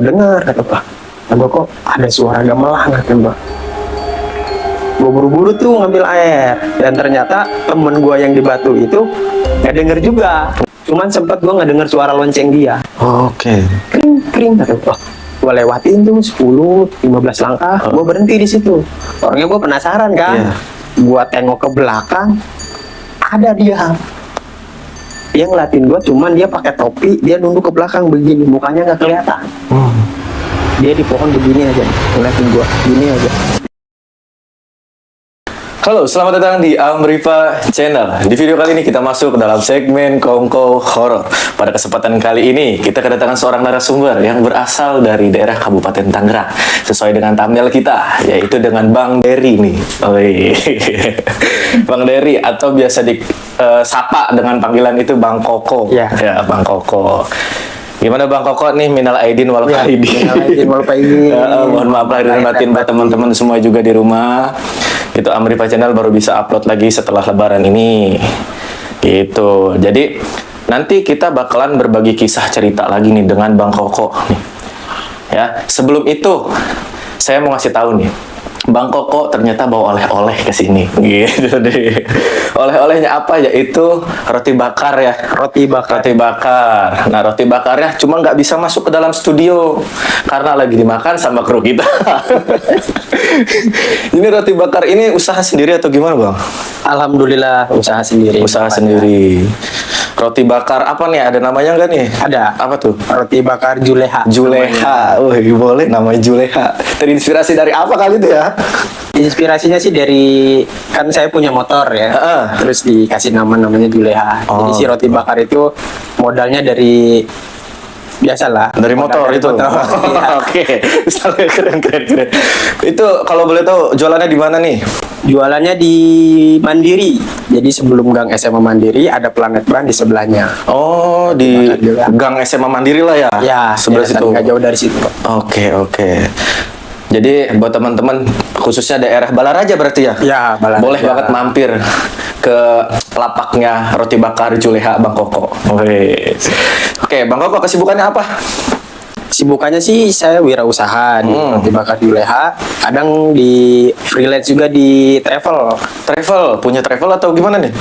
dengar kata gua kok ada suara gamelan kata gua. Gue buru-buru tuh ngambil air, dan ternyata temen gue yang di Batu itu nggak denger juga, cuman sempet gue nggak denger suara lonceng dia. Oke. Kring kring kata gue. Gue lewatin tuh 10-15 langkah, gue berhenti di situ. Orangnya gue penasaran kan, gue tengok ke belakang, ada dia. Dia ngeliatin gue, cuman dia pakai topi, dia nunduk ke belakang begini, mukanya nggak kelihatan. Dia di pohon begini aja, ngeliatin gue, gini aja. Halo, selamat datang di Amrifa Channel. Di video kali ini kita masuk ke dalam segmen Kongko Horor. Pada kesempatan kali ini kita kedatangan seorang narasumber yang berasal dari daerah Kabupaten Tangerang. Sesuai dengan thumbnail kita, yaitu dengan Bang Dery nih. Bang Dery, atau biasa disapa dengan panggilan itu Bang Koko. Ya, Bang Koko. Gimana Bang Koko nih, minal aidin wal faidin. Minal aidin wal faidin. Mohon maaf lahir dan batin buat teman-teman semua juga di rumah. Itu Amrifa Channel baru bisa upload lagi setelah lebaran ini. Gitu. Jadi nanti kita bakalan berbagi kisah cerita lagi nih dengan Bang Koko nih. Ya, sebelum itu saya mau ngasih tahu nih. Bang Koko ternyata bawa oleh-oleh ke sini, gitu deh. Oleh-olehnya apa? Yaitu roti bakar ya. Roti bakar. Nah, roti bakarnya cuma nggak bisa masuk ke dalam studio karena lagi dimakan sama kru kita. Ini roti bakar ini usaha sendiri atau gimana, Bang? Alhamdulillah usaha sendiri. Usaha sendiri. Roti bakar apa nih? Ada namanya nggak nih? Ada. Apa tuh? Roti bakar Juleha. Juleha. Wih, boleh namanya Juleha. Terinspirasi dari apa kali itu ya? Inspirasinya sih dari, kan saya punya motor ya, terus dikasih namanya Juleha. Jadi si roti bakar itu modalnya dari biasalah. Dari motor itu. Oke. Keren. Itu kalau boleh tahu jualannya di mana nih? Jualannya di Mandiri. Jadi sebelum Gang SMA Mandiri ada Planet Ban di sebelahnya. Oh, di Gang SMA Mandiri lah ya? Ya, sebelah situ. Nggak jauh dari situ. Oke. Jadi buat teman-teman khususnya daerah Balaraja berarti ya? Ya, Balaraja. Boleh banget mampir ke lapaknya roti bakar Juleha Bang Koko. Oke, Bang Koko kesibukannya apa? Kesibukannya sih saya wirausaha di roti bakar Juleha. Kadang di freelance juga di travel. Punya travel atau gimana nih?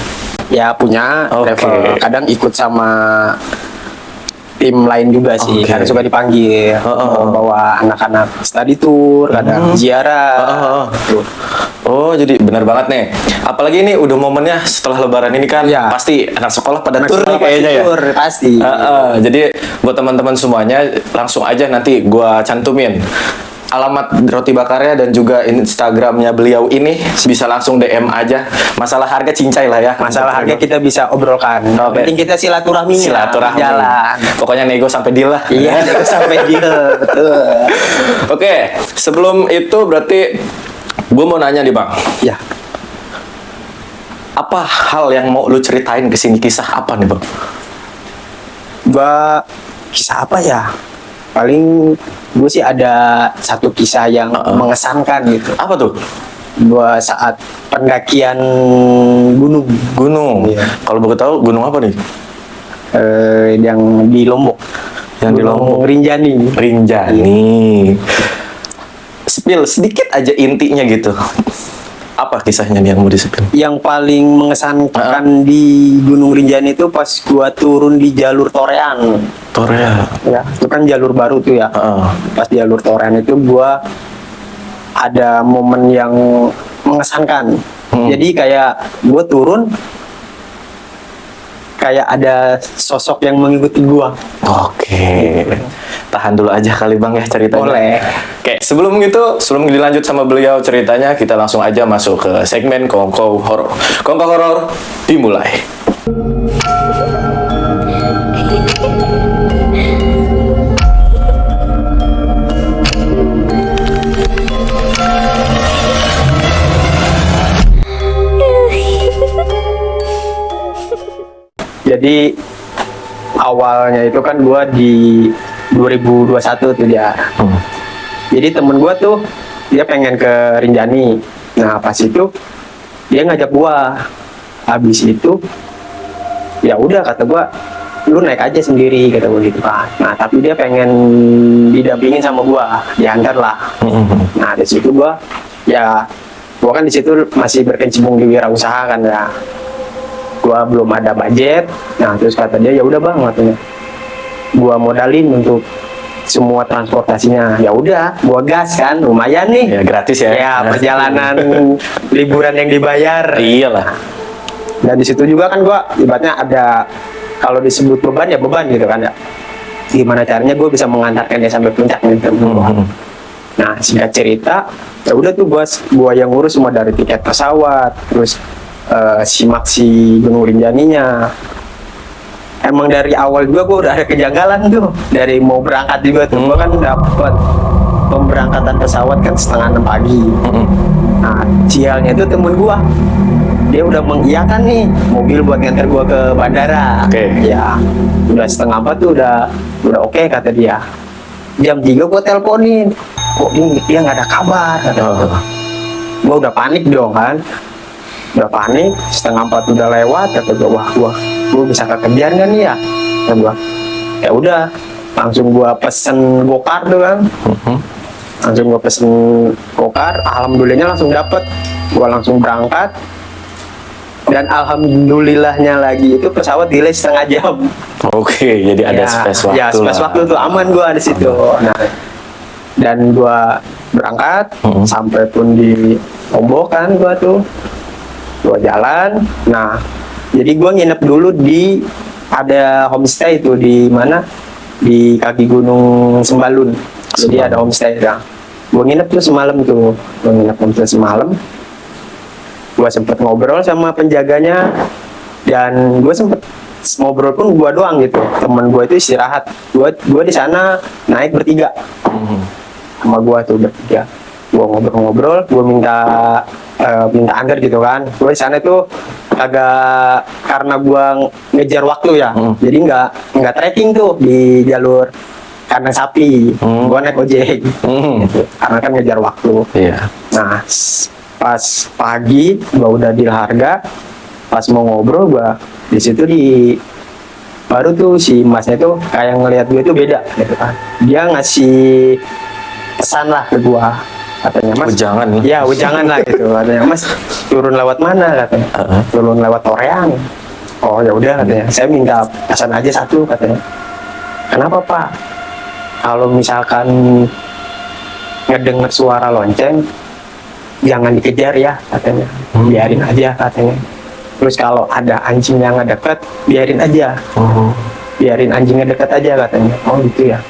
Ya punya travel. Kadang ikut sama tim lain juga sih, karena suka dipanggil bawa anak-anak study tour, kadang ziarah. Oh, jadi benar banget nih. Apalagi ini udah momennya setelah Lebaran ini kan, pasti anak sekolah pada tur nih kayaknya ya. Pasti. Jadi buat teman-teman semuanya langsung aja nanti gua cantumin alamat roti bakarnya dan juga Instagramnya beliau ini, bisa langsung DM aja. Masalah harga cincai lah ya. Masalah harga kita bisa obrolkan. Penting kita silaturahmi. Jalan. Pokoknya nego sampai deal lah. Iya, nego sampai deal. Betul. Oke, sebelum itu berarti gue mau nanya nih Bang. Ya. Apa hal yang mau lu ceritain ke sini, kisah apa nih Bang? Kisah apa ya? Paling gue sih ada satu kisah yang mengesankan gitu. Apa tuh? Gue saat pendakian gunung. Iya. Kalau boleh tahu gunung apa nih? Yang di Lombok. Yang di Lombok. Rinjani. Spill sedikit aja intinya gitu. Apa kisahnya nih yang mau di-spill? Yang paling mengesankan di Gunung Rinjani itu pas gua turun di jalur Torean. Ya, itu kan jalur baru tuh ya. Pas jalur Torean itu gua ada momen yang mengesankan. Jadi kayak gua turun, kayak ada sosok yang mengikuti gua. Oke. Tahan dulu aja kali Bang ya ceritanya. Boleh. Oke, sebelum dilanjut sama beliau ceritanya, kita langsung aja masuk ke segmen Kongko Horor. Kongko Horor dimulai. Jadi awalnya itu kan gua di 2021 tuh dia. Jadi temen gua tuh dia pengen ke Rinjani. Nah pas itu dia ngajak gua. Habis itu ya udah kata gua, lu naik aja sendiri kata gue gitu kan. Nah tapi dia pengen didampingin sama gue, diantar lah. Nah di situ gue kan di situ masih berkecimpung di wirausaha kan ya. Gue belum ada budget. Nah terus kata dia ya udah bang katanya, gue modalin untuk semua transportasinya. Ya udah, gua gas kan, lumayan nih. Ya gratis ya. Ya perjalanan liburan yang dibayar. Iyalah. Dan di situ juga kan gua ibaratnya ada, kalau disebut beban ya beban gitu kan ya. Gimana caranya gue bisa mengantarkan dia sampai puncak gitu. Nah singkat cerita, ya udah tuh gua yang ngurus semua dari tiket pesawat, terus simaksi Gunung Rinjaninya. Emang dari awal juga gue udah ada kejanggalan tuh, dari mau berangkat juga tuh gue kan dapat pemberangkatan pesawat kan 5:30 pagi. Nah sialnya tuh temen gue, dia udah mengiyakan nih mobil buat nganter gue ke bandara. Ya udah 3:30 tuh udah oke kata dia. Jam 3 gue teleponin, kok dia nggak ada kabar kata gue udah panik dong kan. Udah panik, 3:30 udah lewat, kata gue, wah gue bisa kekejar nggak nih ya? Kata gue, ya udah, langsung gue pesen gokar tuh kan, langsung gue pesen gokar, alhamdulillahnya langsung dapet, gue langsung berangkat, dan alhamdulillahnya lagi itu pesawat delay 1/2 jam. Oke, jadi ada space waktu. Ya space waktu tuh aman gue di situ. Nah, dan gue berangkat, sampai pun di Lombok kan gue tuh. Gua jalan, nah jadi gua nginep dulu di ada homestay itu di mana, di kaki Gunung Sembalun. Jadi ada homestay ya. Gua nginep tuh semalam tuh, gua nginep homestay semalam. Gua sempet ngobrol sama penjaganya, dan gua sempet ngobrol pun gua doang gitu. Temen gua itu istirahat, gua di sana naik bertiga sama gua tuh bertiga. Gua ngobrol-ngobrol, gua minta anggar gitu kan. Gue di sana tuh agak, karena gua ngejar waktu ya, jadi nggak trekking tuh di jalur kandang sapi. Gua naik ojek gitu, karena kan ngejar waktu. Nah pas pagi gua udah di Harga, pas mau ngobrol gua di situ baru tuh si masnya tuh kayak ngelihat gue tuh beda gitu kan. Dia ngasih pesan lah ke gua, katanya mas ujangan nih. Ya ujangan lah gitu, katanya mas turun lewat mana katanya. Turun lewat Toreang. Oh ya udah katanya, saya minta pesan aja satu katanya. Kenapa pak? Kalau misalkan ngedenger suara lonceng jangan dikejar ya katanya, biarin aja katanya. Terus kalau ada anjing yang ngedeket biarin aja, biarin anjingnya deket aja katanya. Oh gitu ya.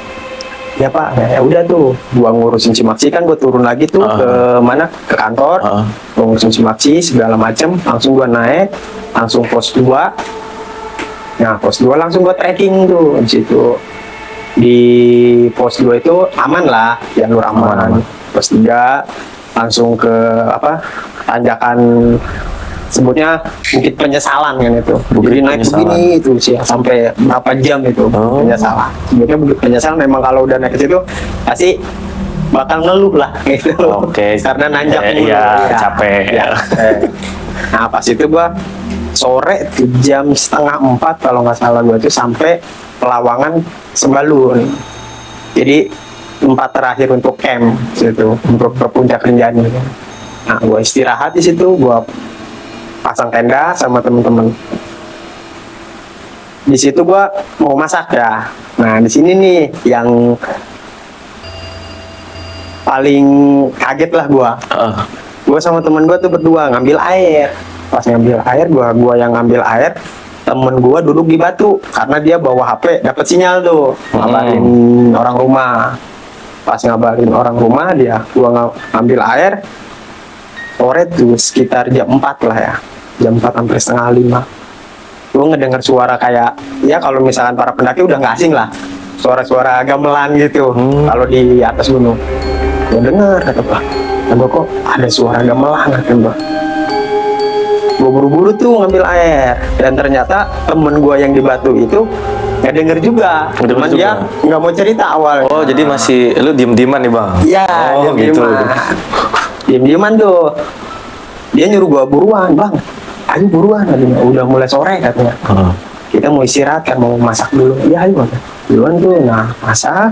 Ya pak, ya udah tuh, gua ngurusin simaksi kan, gua turun lagi tuh ke mana, ke kantor, gua ngurusin simaksi segala macem, langsung gua naik, langsung pos 2. Nah pos 2 langsung gua trekking tuh di situ. Di pos 2 itu aman lah, jalur aman. Pos 3 langsung ke apa, tanjakan sebutnya Bukit Penyesalan kan itu. Jadi naik begini itu sih sampai berapa jam itu Penyesalan. Sebutnya Bukit Penyesalan, memang kalau udah naik ke situ pasti bakal ngeluh lah gitu. Karena nanjak mulu. Capek. Nah pas itu gua sore tuh jam 3:30 kalau nggak salah gua tuh sampai Pelawangan Sembalun. Jadi tempat terakhir untuk camp situ, untuk ke Puncak Rinjani. Nah gua istirahat di situ, gua pasang tenda sama temen-temen. Di situ gua mau masak ya. Nah di sini nih yang paling kaget lah gua. Gua sama temen gua tuh berdua ngambil air. Pas ngambil air, gua yang ngambil air. Temen gua duduk di batu karena dia bawa HP, dapat sinyal tuh, ngabarin orang rumah. Pas ngabarin orang rumah, gua ngambil air. Sore tuh sekitar jam 4 lah ya, jam 4 sampai 4:30. Gue ngedengar suara kayak, ya kalau misalkan para pendaki udah nggak asing lah, suara-suara gamelan gitu. Kalau di atas gunung, gue denger kata gue, kok ada suara gamelan kata gue. Gue buru-buru tuh ngambil air, dan ternyata temen gue yang di batu itu nggak denger juga, cuman dia nggak mau cerita awal. Oh jadi masih lu diem-dieman nih bang? Iya, diem-dieman. Diem-dieman tuh, dia nyuruh gua buruan bang, ayo buruan, udah mulai sore katanya. kita mau istirahat kan, mau masak dulu. Ya ayo duluan tuh. Nah masak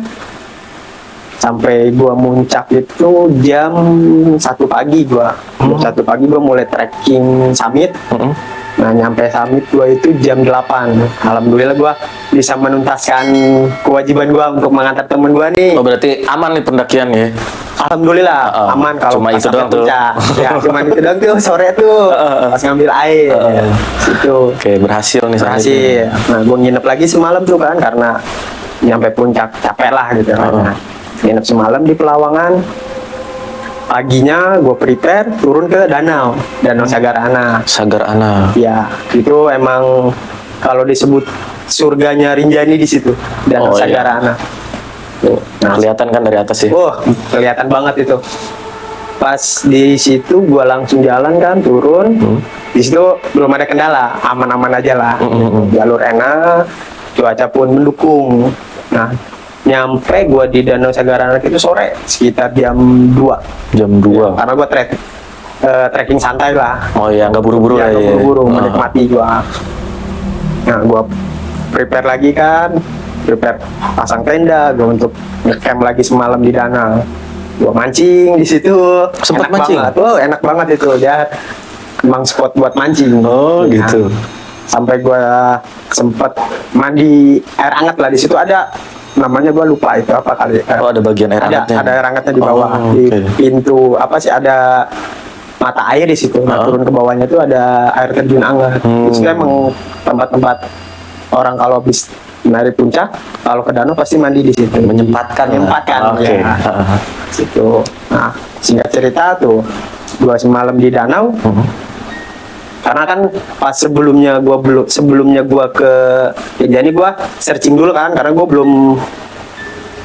sampai gua muncak itu jam 1 pagi gua. Jam 1 pagi gua mulai trekking summit. Nah nyampe summit gua itu jam 8. Alhamdulillah gua bisa menuntaskan kewajiban gua untuk mengantar temen gua nih. Oh berarti aman nih pendakian ya? Alhamdulillah aman kalau cuma pas itu sampai doang tuh. puncak. Ya cuma itu doang tuh sore tuh pas ngambil air. Situ. Oke, berhasil nih sampai sini. Berhasil. Nah gua nginep lagi semalam tuh kan karena nyampe puncak capek lah gitu kan. Nah, nginep semalam di Pelawangan. Paginya gue prepare turun ke Danau Sagarana. Sagarana. Ya, itu emang kalau disebut surganya Rinjani di situ, Danau Oh, iya. Sagarana. Tuh. Nah, kelihatan kan dari atas ya? Oh, kelihatan banget itu. Pas di situ gue langsung jalan kan, turun. Di situ belum ada kendala, aman-aman aja lah. Jalur enak, cuaca pun mendukung. Nah, nyampe gue di Danau Sagarana itu sore sekitar jam 2. Jam 2. Karena gue trekking santai lah. Oh iya, nggak buru-buru Ya, lah ya. buru-buru, menikmati gua. Nah, gua prepare lagi kan, pasang tenda, gua untuk ngecamp lagi semalam di danau. Gua mancing di situ. Sempet Enak mancing? banget. Oh, enak banget itu. Dia emang spot buat mancing. Oh, Ya. gitu. Sampai gua sempet mandi air hangat lah di situ ada. Namanya gua lupa itu apa kali. Oh, ada bagian air hangatnya. Ada air hangatnya di bawah. Oh, Di oke. pintu apa sih ada mata air di situ. Nah, turun ke bawahnya itu ada air terjun hangat. Itu emang tempat-tempat orang kalau habis dari puncak, kalau ke danau pasti mandi di situ. Menyempatkan. Oke. Ya. Situ. Nah, singkat cerita tuh, gua semalam di danau. Karena kan pas sebelumnya gua ke Rinjani gua searching dulu kan karena gua belum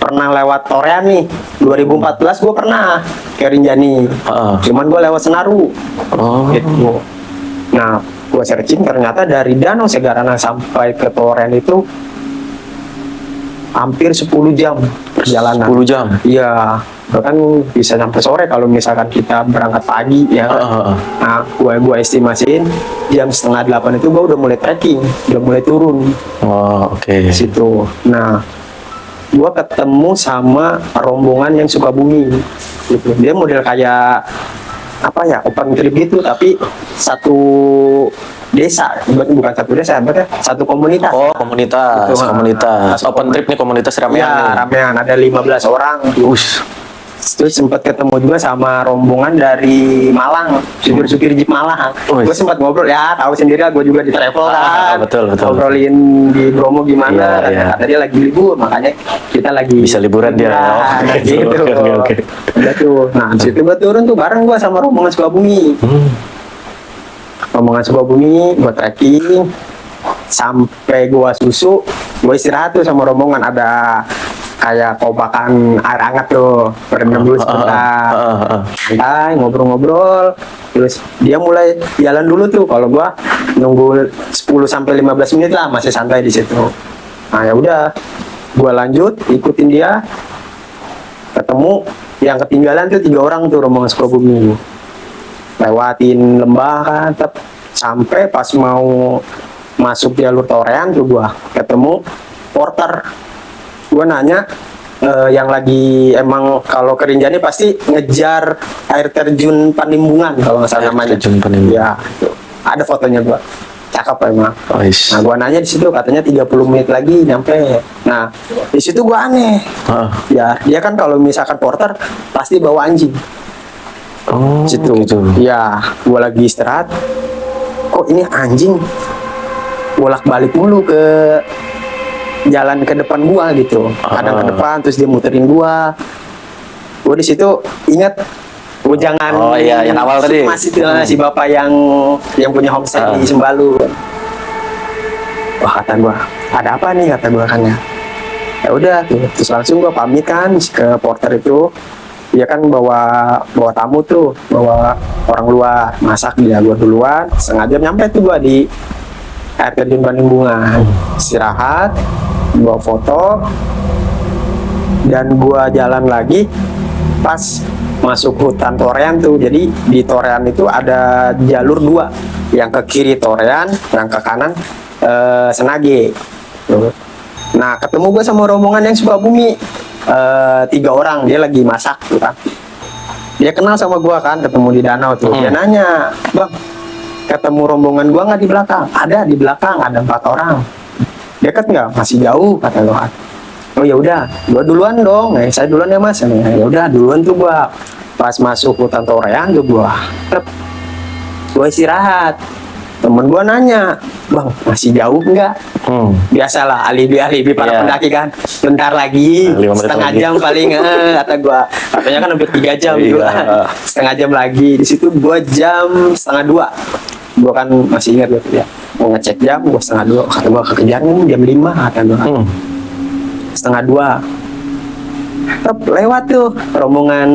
pernah lewat Torean nih. 2014 gua pernah ke Rinjani. Cuman gua lewat Senaru. Oh. Gitu. Nah, gua searching ternyata dari Danau Sagarana sampai ke Torean itu hampir 10 jam perjalanan. 10 jam. Iya, bahkan bisa sampai sore kalau misalkan kita berangkat pagi ya. Nah, gua estimasiin jam setengah 8 itu gua udah mulai trekking, udah mulai turun Oh, oke. di situ. Nah, gua ketemu sama rombongan yang Sukabumi. Gitu. Dia model kayak apa ya, open trip gitu, tapi satu desa, bukan satu desa, berarti satu komunitas. Oh, komunitas. Gitu, komunitas. satu Open trip nih komunitas ramean Ya, nih. ramean, ada 15 orang. Ush. Terus sempat ketemu juga sama rombongan dari Malang, supir-supir Jeep Malang. Wih. Gue sempat ngobrol, ya tahu sendiri lah, gue juga di travel kan. Betul. Ngobrolin di Bromo gimana, Iya. kata dia lagi libur, makanya kita lagi Bisa liburan dia. Nah, Oke, gitu. oke. Udah tuh. Nah, di situ gue turun tuh bareng gue sama rombongan Sukabumi. Rombongan Sukabumi, gue trekking sampai gue susu, gue istirahat tuh sama rombongan, ada kayak kobakan air hangat tuh, berendam dulu sebentar, santai ngobrol-ngobrol, terus dia mulai jalan dulu tuh, kalau gua nunggu 10 sampai 15 menit lah, masih santai di situ. Nah ya udah, gua lanjut ikutin dia, ketemu yang ketinggalan tuh 3 orang tuh rombongan Sukabumi, lewatin lembah kan, sampai pas mau masuk jalur Torean tuh gua ketemu porter. Gue nanya yang lagi emang kalau ke Rinjani pasti ngejar air terjun Panimbunan kalau nggak salah Air namanya. terjun Panimbunan. Ya, itu. Ada fotonya gua. Cakep emang. Oish. Nah, gua nanya di situ katanya 30 menit lagi nyampe. Nah, di situ gua aneh. Ya, dia kan kalau misalkan porter pasti bawa anjing. Oh, Situ. gitu. Ya, gua lagi istirahat. Kok ini anjing bolak-balik mulu ke jalan ke depan gua gitu. Kadang ke depan terus dia muterin gua. Gua di situ ingat gua jangan Oh iya, yang awal tadi. masih itu si bapak yang punya homestay di Sembalu. Wah, kata gua, ada apa nih, kata gua kan ya. Ya udah tuh, terus langsung gua pamit kan ke porter itu. Dia kan bawa tamu tuh, bawa orang luar, masak dia, gua duluan. Sengaja nyampe tuh gua di air terjun Panimbunan, istirahat, gua foto, dan gua jalan lagi pas masuk hutan Torean tuh. Jadi di Torean itu ada jalur 2, yang ke kiri Torean, yang ke kanan Senage. Nah, ketemu gue sama rombongan yang Sukabumi, 3 orang, dia lagi masak tuh kan. Dia kenal sama gue kan, ketemu di danau tuh. Dia nanya, bang, ketemu rombongan gue nggak di belakang? Ada di belakang, ada 4 orang. Deket nggak? Masih jauh kata gue. Oh ya udah, gue duluan dong. Saya duluan ya mas. Ya udah duluan tuh gue. Pas masuk hutan Torean tuh gue istirahat. Temen gue nanya, bang masih jauh nggak? Biasalah alibi para pendaki kan. Bentar lagi, 5 menit setengah lagi. jam paling. Katanya katanya kan hampir 3 jam Iya. juga. Setengah jam lagi. Di situ gue jam 1:30. Gue kan masih ingat gitu ya. Mau ngecek jam, gue 1:30. Kata gue kekejar kan jam 5. Kata gue 1:30. Lewat tuh rombongan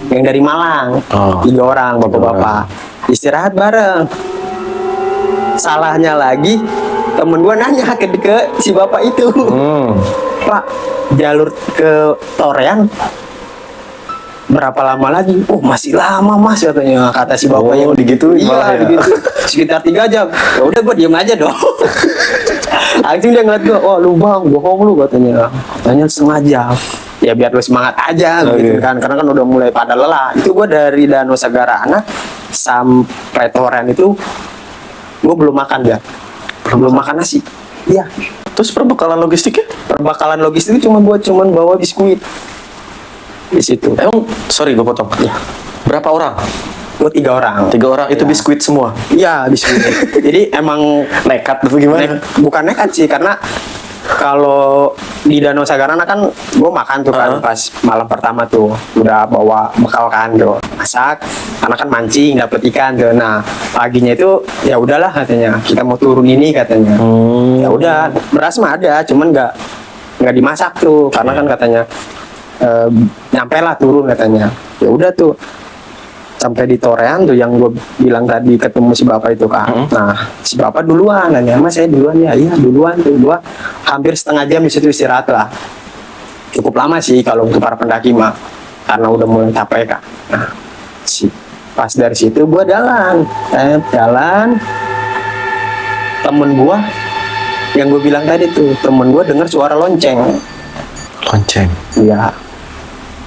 yang dari Malang, 3 orang bapak-bapak istirahat bareng. Salahnya lagi temen gue nanya ke si bapak itu, Pak, jalur ke Torean berapa lama lagi? Oh masih lama mas, katanya, kata si bapak yang digituin malah iya ya. gitu, sekitar 3 jam. Ya udah gue diem aja dong. Langsung dia ngeliat gue, oh lu bang, bohong lu, katanya setengah jam. Ya biar lu semangat aja gitu kan, karena kan udah mulai pada lelah. Itu gue dari Danau Sagarana sampai Torean itu gue belum makan ya, belum makan nasi. Iya. Terus perbekalan logistiknya? Perbekalan logistik itu cuman bawa biskuit di situ. Emang, sorry gue potong. Ya. Berapa orang? Gue 3 orang. 3 orang itu Ya. biskuit semua. Iya biskuit. Jadi emang Nekat atau gimana? bukan nekat sih, karena kalau di Danau Sagarana kan gue makan tuh kan pas malam pertama tuh udah bawa bekal kan tuh masak, karena kan mancing dapet ikan tuh. Nah paginya itu ya udahlah katanya kita mau turun ini katanya. Ya udah beras mah ada, cuman nggak dimasak tuh karena kan katanya nyampe lah turun katanya. Ya udah tuh sampai di Torean tuh yang gue bilang tadi ketemu si bapak itu kan. Nah si bapak duluan nanya, mas saya duluan ya. Iya duluan tuh. Gue hampir setengah jam di situ istirahat lah. Cukup lama sih kalau untuk para pendaki mah, karena udah mulai capek kan. Nah pas dari situ gue jalan. Temen gue yang gue bilang tadi tuh, temen gue dengar suara lonceng. Lonceng. Iya,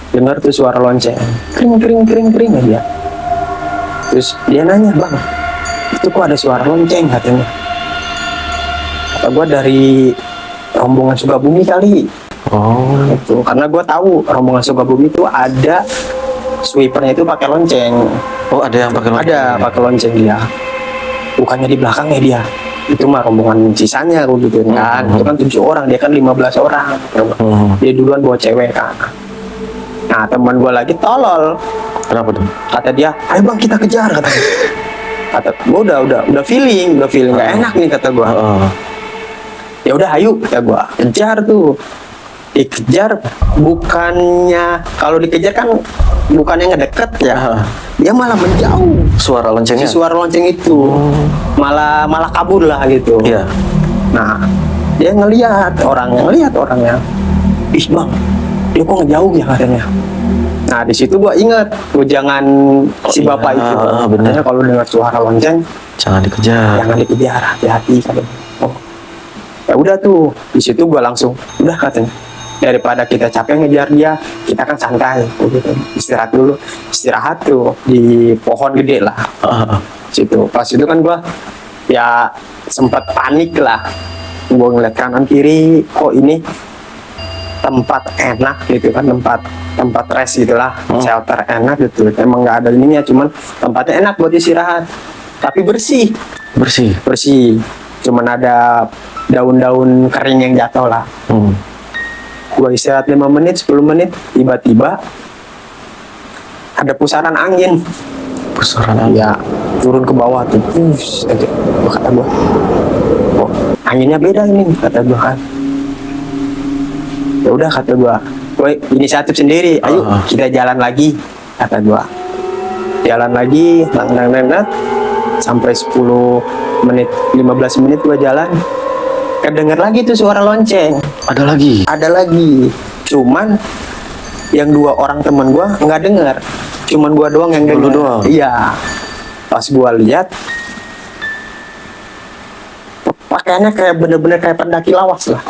dengar tuh suara lonceng, kering aja. Terus dia nanya, bang, itu kok ada suara lonceng katanya. Kata gue dari rombongan Sukabumi kali. Oh. Itu karena gue tahu rombongan Sukabumi itu ada sweepernya itu pakai lonceng. Oh ada yang pakai lonceng? Ada pakai lonceng dia. Bukannya di belakangnya dia. Itu mah rombongan sisanya gitu kan. Itu kan 7 orang, dia kan 15 orang. Dia duluan bawa cewek kan. Nah teman gue lagi tolol. Kenapa tuh? Kata dia, ayo bang kita kejar katanya. Kata gue udah feeling nggak enak nih kata gue. Ya udah ayo kata gue kejar tuh. Dikejar bukannya, kalau dikejar kan bukannya ngedeket ya. Dia malah menjauh. Suara loncengnya? Si suara lonceng itu malah kabur lah gitu. Iya. Nah dia ngelihat orangnya. Ih bang, dia kok ngejauh ya katanya. Nah di situ gua ingat, gua jangan si bapak itu. bener. Katanya kalau dengar suara lonceng Jangan dikejar. jangan dikejar, hati-hati katanya. Oh. Ya udah tuh, di situ gua langsung udah katanya. Daripada kita capek ngejar dia, kita kan santai gitu. Istirahat tuh di pohon gede lah. Situ pas itu kan gua ya sempat panik lah. Gua ngeliat kanan kiri, kok ini tempat enak gitu kan, tempat rest gitulah, shelter enak gitu. Emang nggak ada ininya, cuman tempatnya enak buat istirahat, tapi bersih, cuman ada daun-daun kering yang jatuh lah. Gua istirahat 5 menit 10 menit, tiba-tiba ada pusaran angin. Ya turun ke bawah tuh, aja. Kata gua, oh, anginnya beda ini kata gua kan. Ya udah kata gua inisiatif sendiri, ayo kita jalan lagi kata gua. Jalan lagi sampai 10 menit 15 menit gua jalan, kedengar lagi tuh suara lonceng. Ada lagi cuman yang 2 orang teman gua nggak dengar, cuman gua doang yang dengar. Iya, pas gua lihat pakaiannya kayak bener-bener kayak pendaki lawas lah.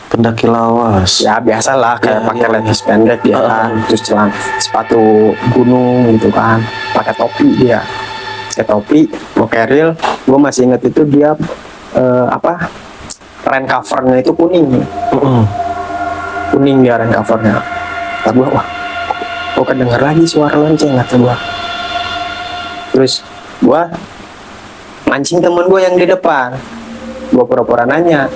Pendaki lawas. Ya biasalah kayak Ya, pakai ya, levis pendek ya kan, terus celana sepatu gunung gitu kan, pakai topi dia, pakai topi, mau keril. Gue masih inget itu dia rain covernya itu kuning, kuning dia rain covernya. Kata gue, wah, gue kedenger lagi suara lonceng, kata gue. Terus gue mancing temen gue yang di depan, gue pura-pura nanya,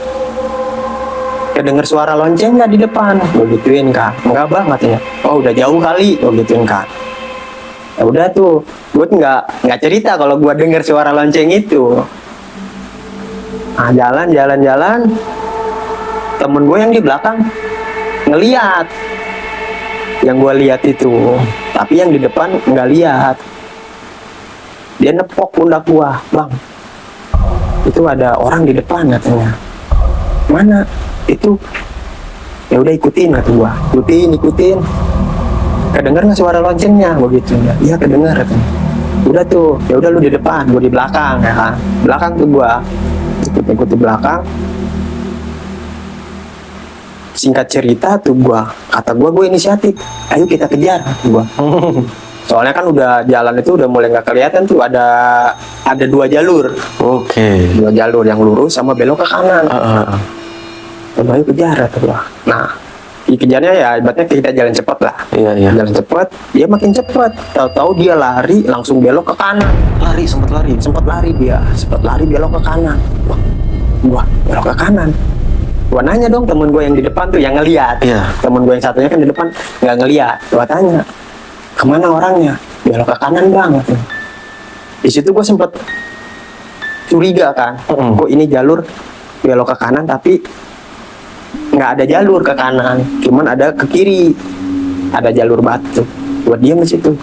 kedenger suara lonceng nggak di depan? Gue gituin kan. Enggak bang, katanya. Oh udah jauh kali, gue gituin kan. Ya udah tuh, gue nggak cerita kalau gue denger suara lonceng itu. Nah jalan, temen gue yang di belakang ngeliat yang gue lihat itu, tapi yang di depan nggak lihat. Dia nepok pundak gue, bang, itu ada orang di depan, katanya. Mana? Itu. Ya udah ikutin, kata gua. Ikutin. Kedengar nggak suara loncengnya? Gua gitu ya. Iya kedengar, katanya. Udah tuh, ya udah lu di depan, gua di belakang ya kan. Belakang tuh gua. Ikut di belakang. Singkat cerita tuh kata gua inisiatif. Ayo kita kejar, kata gua. Soalnya kan udah jalan itu udah mulai nggak kelihatan tuh, ada 2 jalur. Oke. 2 jalur yang lurus sama belok ke kanan. Ayo kejar, kata gua. Nah, dikejarnya ya ibaratnya kita jalan cepat lah. Iya. Jalan cepat, dia makin cepat. Tahu-tahu dia lari langsung belok ke kanan. Sempat lari belok ke kanan. Wah, gua belok ke kanan. Gua nanya dong temen gue yang di depan tuh yang ngeliat. Iya. Temen gue yang satunya kan di depan nggak ngeliat. Gua tanya, kemana orangnya? Belok ke kanan bang. Di situ gue sempet curiga kan. Kok ini jalur belok ke kanan tapi nggak ada jalur ke kanan, cuman ada ke kiri, ada jalur batu. Buat dia di situ.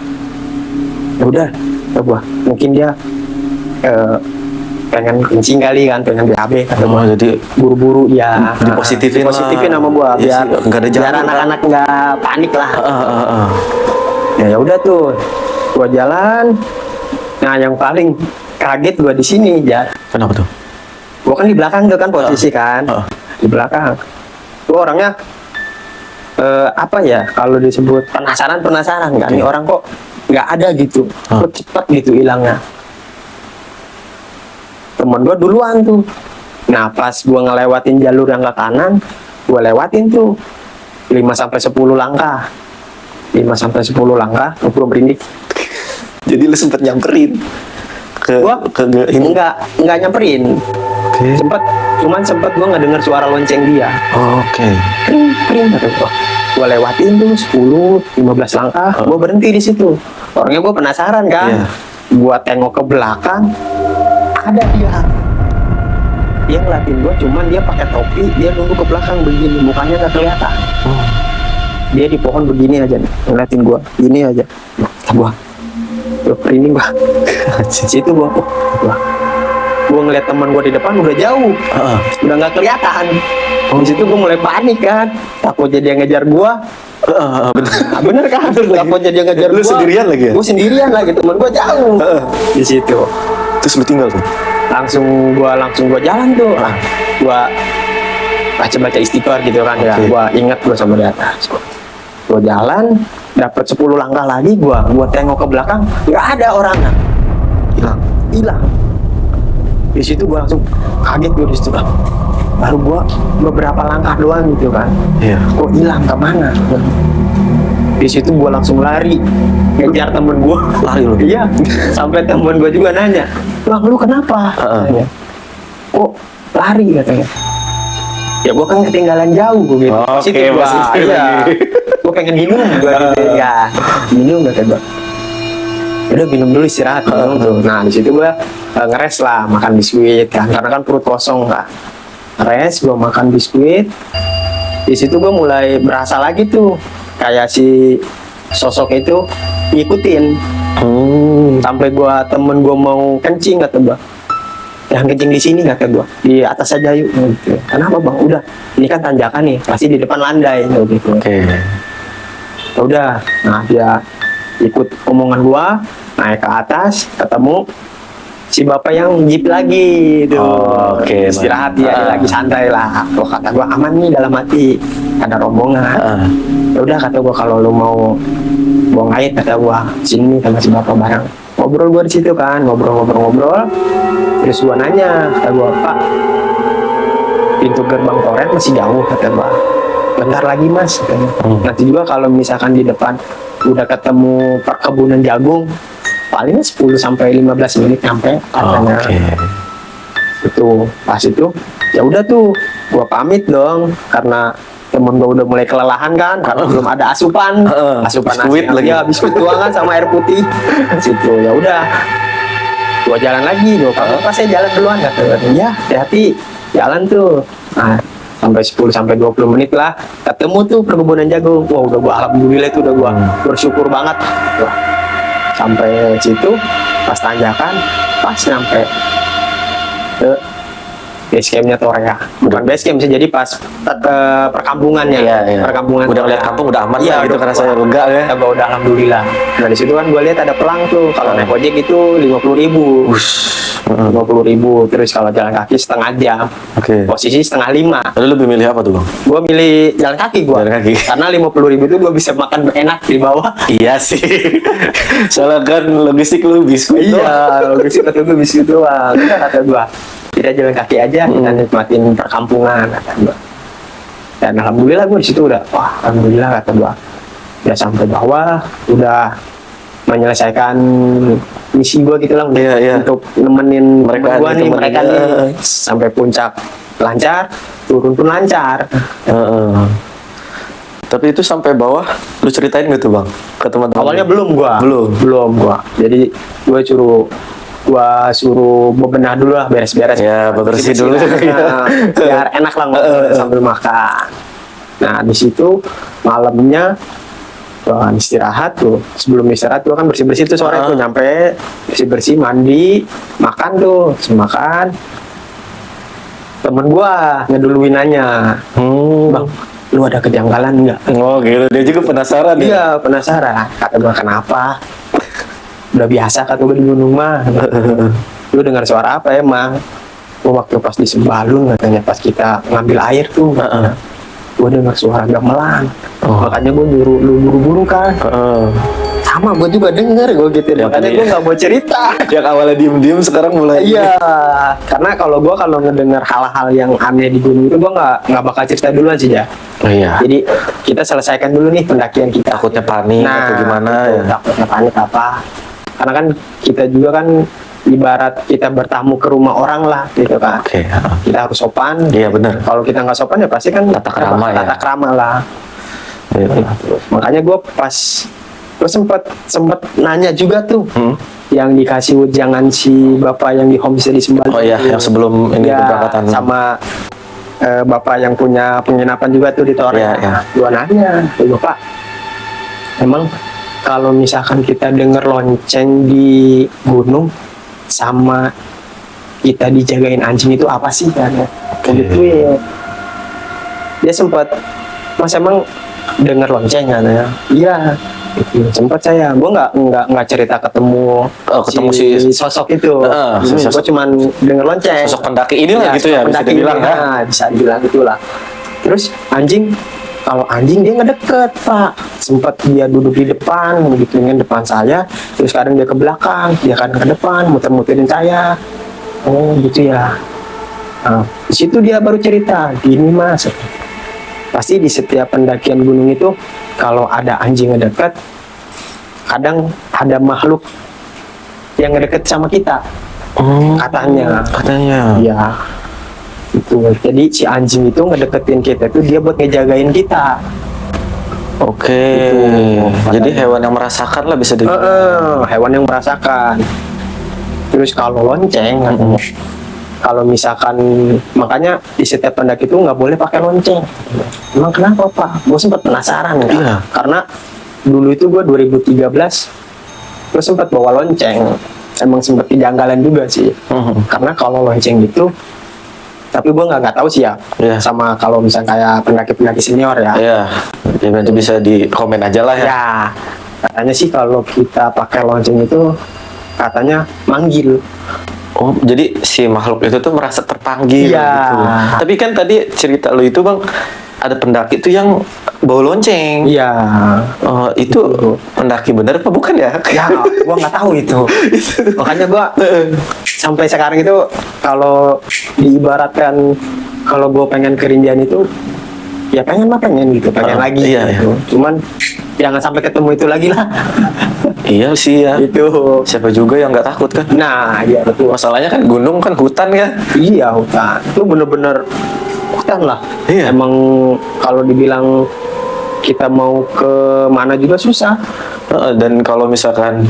Ya udah, gua mungkin dia pengen kencing kali kan, pengen BAB, kata gua. Jadi Buru-buru ya. dipositifin sama gua ya, biar nggak ada biar jalur, anak-anak nggak panik lah. Ya udah tuh, gua jalan. Nah yang paling kaget gua di sini ya. Kenapa tuh? Gua kan di belakang tuh kan posisi kan, di belakang. Gua orangnya apa ya kalau disebut penasaran kan, ini orang kok nggak ada gitu, kok cepat gitu hilangnya. Temen gue duluan tuh. Nah pas gue ngelewatin jalur yang ke kanan, gue lewatin tuh 5-10 langkah. 5-10 langkah, gue merinding. Jadi lu sempet nyamperin Gua ini? Enggak nyamperin. Oke. Sempet gue nggak dengar suara lonceng dia. Oke. Kering kata gue. Gue lewatin tuh 10-15 langkah, gue berhenti di situ. Orangnya gue penasaran kan. Iya. Gue tengok ke belakang, ada dia. Dia ngeliatin gue, cuman dia pakai topi, dia nunduk ke belakang begini, mukanya nggak kelihatan. Dia di pohon begini aja nih, ngeliatin gue, ini aja. Gue merinding gue. Situ gue ngeliat teman gue di depan udah jauh, udah nggak kelihatan. Di situ gue mulai panik kan, takutnya dia ngejar gue. Bener kan? Takutnya dia ngejar gue. Lu sendirian lagi ya? Gue sendirian lagi, teman gue jauh. Di situ. Terus lu tinggal tuh? Langsung gue jalan tuh. Gue baca istighfar gitu kan ya. Gue inget gue sama di atas. Gue jalan, dapat 10 langkah lagi, gue tengok ke belakang, nggak ada orangnya. Hilang. Di situ gue langsung kaget gue di situ. Baru gue beberapa langkah doang gitu kan. Iya. Kok hilang kemana? Di situ gue langsung lari ngejar temen gue. Lari lu? Iya. Sampai temen gue juga nanya, "Bang, lu kenapa?" Katanya. "Kok lari?" katanya. Ya gue kan ketinggalan jauh gitu. Oke, masih iya. Gue pengen minum gue gitu ya. Minum kata gue. Udah minum dulu istirahat minum tuh. Nah di situ gue ngeres lah, makan biskuit kan, karena kan perut kosong kan. Ngeres, gue makan biskuit. Di situ gue mulai berasa lagi tuh kayak si sosok itu ngikutin. Sampai temen gue mau kencing kata gue, yang kencing di sini kata gue, di atas aja yuk gitu. Kenapa bang? Udah, ini kan tanjakan nih, pasti di depan landai gitu. Udah, nah dia ikut omongan gue, naik ke atas, ketemu si bapak yang jeep lagi tuh. Oh, oke, Istirahat dia lagi santai lah. Oh, kata gua aman nih dalam hati, ada rombongan. Ya udah kata gua, kalau lu mau buang air kata gua sini sama si bapak bareng. Ngobrol gua di situ kan, ngobrol. Terus gua nanya, kata gua, Pak, pintu gerbang toret masih jauh kata gua. Bentar lagi mas katanya. Nanti juga kalau misalkan di depan udah ketemu perkebunan jagung, paling 10 sampai 15 menit nyampe katanya. Itu pas itu ya udah tuh gua pamit dong, karena temen gua udah mulai kelelahan kan, karena belum ada asupan biskuit nasi lagi. ya, biskuit doang kan sama air putih. Situ ya udah gua jalan lagi, gua pamit, pas saya jalan duluan kata ya hati-hati jalan tuh. Nah, sampai 10 sampai 20 menit lah ketemu tuh perkebunan jagung. Wah, udah gua alhamdulillah itu udah gua bersyukur banget. Wah, sampai situ pas tanjakan, pas sampai ke base campnya Torea. Bukan base camp sih, jadi pas perkampungannya. Perkampungan Udah Torea. lihat kampung udah aman Iya, lah gitu, udah karena saya lega ya. Ya, gua udah alhamdulillah. Nah, di situ kan gua lihat ada pelang tuh. Kalau naik ojek itu 50.000. 50.000. Terus kalau jalan kaki setengah jam. Posisi setengah 5. Lalu lebih milih apa tuh bang? Gua milih jalan kaki gua. Jalan kaki. Karena 50.000 itu gua bisa makan enak di bawah. Iya sih. Soalnya kan logistik lu biskuit doang. Iya, logistik kata gua biskuit doang. Udah kata gua, kita jalan kaki aja, kita nikmatin perkampungan kata gua. Dan alhamdulillah gua di situ udah, wah alhamdulillah kata gua. Udah sampai bawah, udah menyelesaikan misi gua gitu lah, untuk nemenin Mereka gua nih, temen mereka dia. nih sampai puncak lancar, turun pun lancar. Tapi itu sampai bawah, lu ceritain gitu bang ke teman-teman? Awalnya belum gua. Jadi gua suruh bebenah dulu lah, beres-beres. Ya, bebersih dulu. Nah, biar enak lah ngobrol sambil makan. Nah, di situ malamnya gua istirahat tuh. Sebelum istirahat gua kan bersih-bersih tuh sore tuh, nyampe bersih-bersih, mandi, makan tuh, makan. Temen gua ngeduluin nanya, "Bang, lu ada kejanggalan nggak?" Oh gitu, dia juga penasaran ya? Iya, penasaran. Kata gua, kenapa? Udah biasa kata gua di gunung mah. Lu dengar suara apa emang? Gua waktu pas di Sembalun katanya, pas kita ngambil air tuh. Gua dengar suara gamelan. Makanya gua nyuruh lu buru-buru kan. Sama gua juga denger gua gitu. Makanya gua nggak mau cerita. Yang awalnya diem-diem sekarang mulai. Iya, karena kalau ngedengar hal-hal yang aneh di gunung itu gua nggak bakal cerita duluan sih ya. Oh iya. Jadi kita selesaikan dulu nih pendakian kita. Takutnya panik atau gimana itu, ya? Takutnya panik apa? Karena kan kita juga kan ibarat kita bertamu ke rumah orang lah gitu kan. Kita harus sopan. Iya benar. Kalau kita nggak sopan ya pasti kan Tata krama ya. Tata krama lah. Iya. Makanya gue sempet nanya juga tuh, yang dikasih ujangan si bapak yang di homestay di Sembalun. Oh iya, yang sebelum ini keberangkatan. Sama bapak yang punya penginapan juga tuh di Torea. Gua nanya, Bapak, emang kalau misalkan kita denger lonceng di gunung sama kita dijagain anjing itu apa sih kan? Gitu ya. Dia sempat, Mas emang denger lonceng katanya? Iya. Itu sempat saya, gue nggak cerita ketemu si sosok itu. Gue cuman denger lonceng. Sosok pendaki inilah gitu ya, bisa dibilang ya. Bisa dibilang itulah. Terus kalau anjing dia ngedeket Pak, sempat dia duduk di depan, gituin depan saya, terus kadang dia ke belakang, dia kadang ke depan, muter-muterin saya. Oh gitu ya. Nah, di situ dia baru cerita, gini Mas. Pasti di setiap pendakian gunung itu kalau ada anjing ngedeket, kadang ada makhluk yang ngedeket sama kita. Katanya. Iya. Itu. Jadi si anjing itu ngedeketin kita itu dia buat ngejagain kita. Gitu. Jadi hewan yang merasakan lah bisa dibilang. Hewan yang merasakan. Terus kalau lonceng, kalau misalkan, makanya di setiap pendaki itu nggak boleh pakai lonceng. Emang kenapa Pak? Gue sempat penasaran kan? Iya. Karena dulu itu gue 2013 gue sempat bawa lonceng. Emang sempat kejanggalan juga sih. Karena kalau lonceng gitu, tapi gue nggak tahu sih ya. Sama kalau misalnya kayak pendaki-pendaki senior ya. Iya. Ya nanti bisa di komen aja lah ya. Ya, katanya sih kalau kita pakai lonceng itu katanya manggil. Oh, jadi si makhluk itu tuh merasa terpanggil Iya. gitu. Tapi kan tadi cerita lu itu Bang, ada pendaki tuh yang bawa lonceng. Iya. Itu pendaki bener apa bukan ya? Ya, gua nggak tahu itu. Makanya gua sampai sekarang itu kalau diibaratkan kalau gua pengen ke Rinjani itu ya pengen gitu, pengen lagi iya, gitu. Cuman jangan sampai ketemu itu lagi lah. Iya sih ya. Itu. Siapa juga yang nggak takut kan? Nah, iya betul. Masalahnya kan gunung kan hutan ya. Iya, hutan. Itu bener-bener hutan lah. Iya. Emang kalau dibilang kita mau ke mana juga susah. Dan kalau misalkan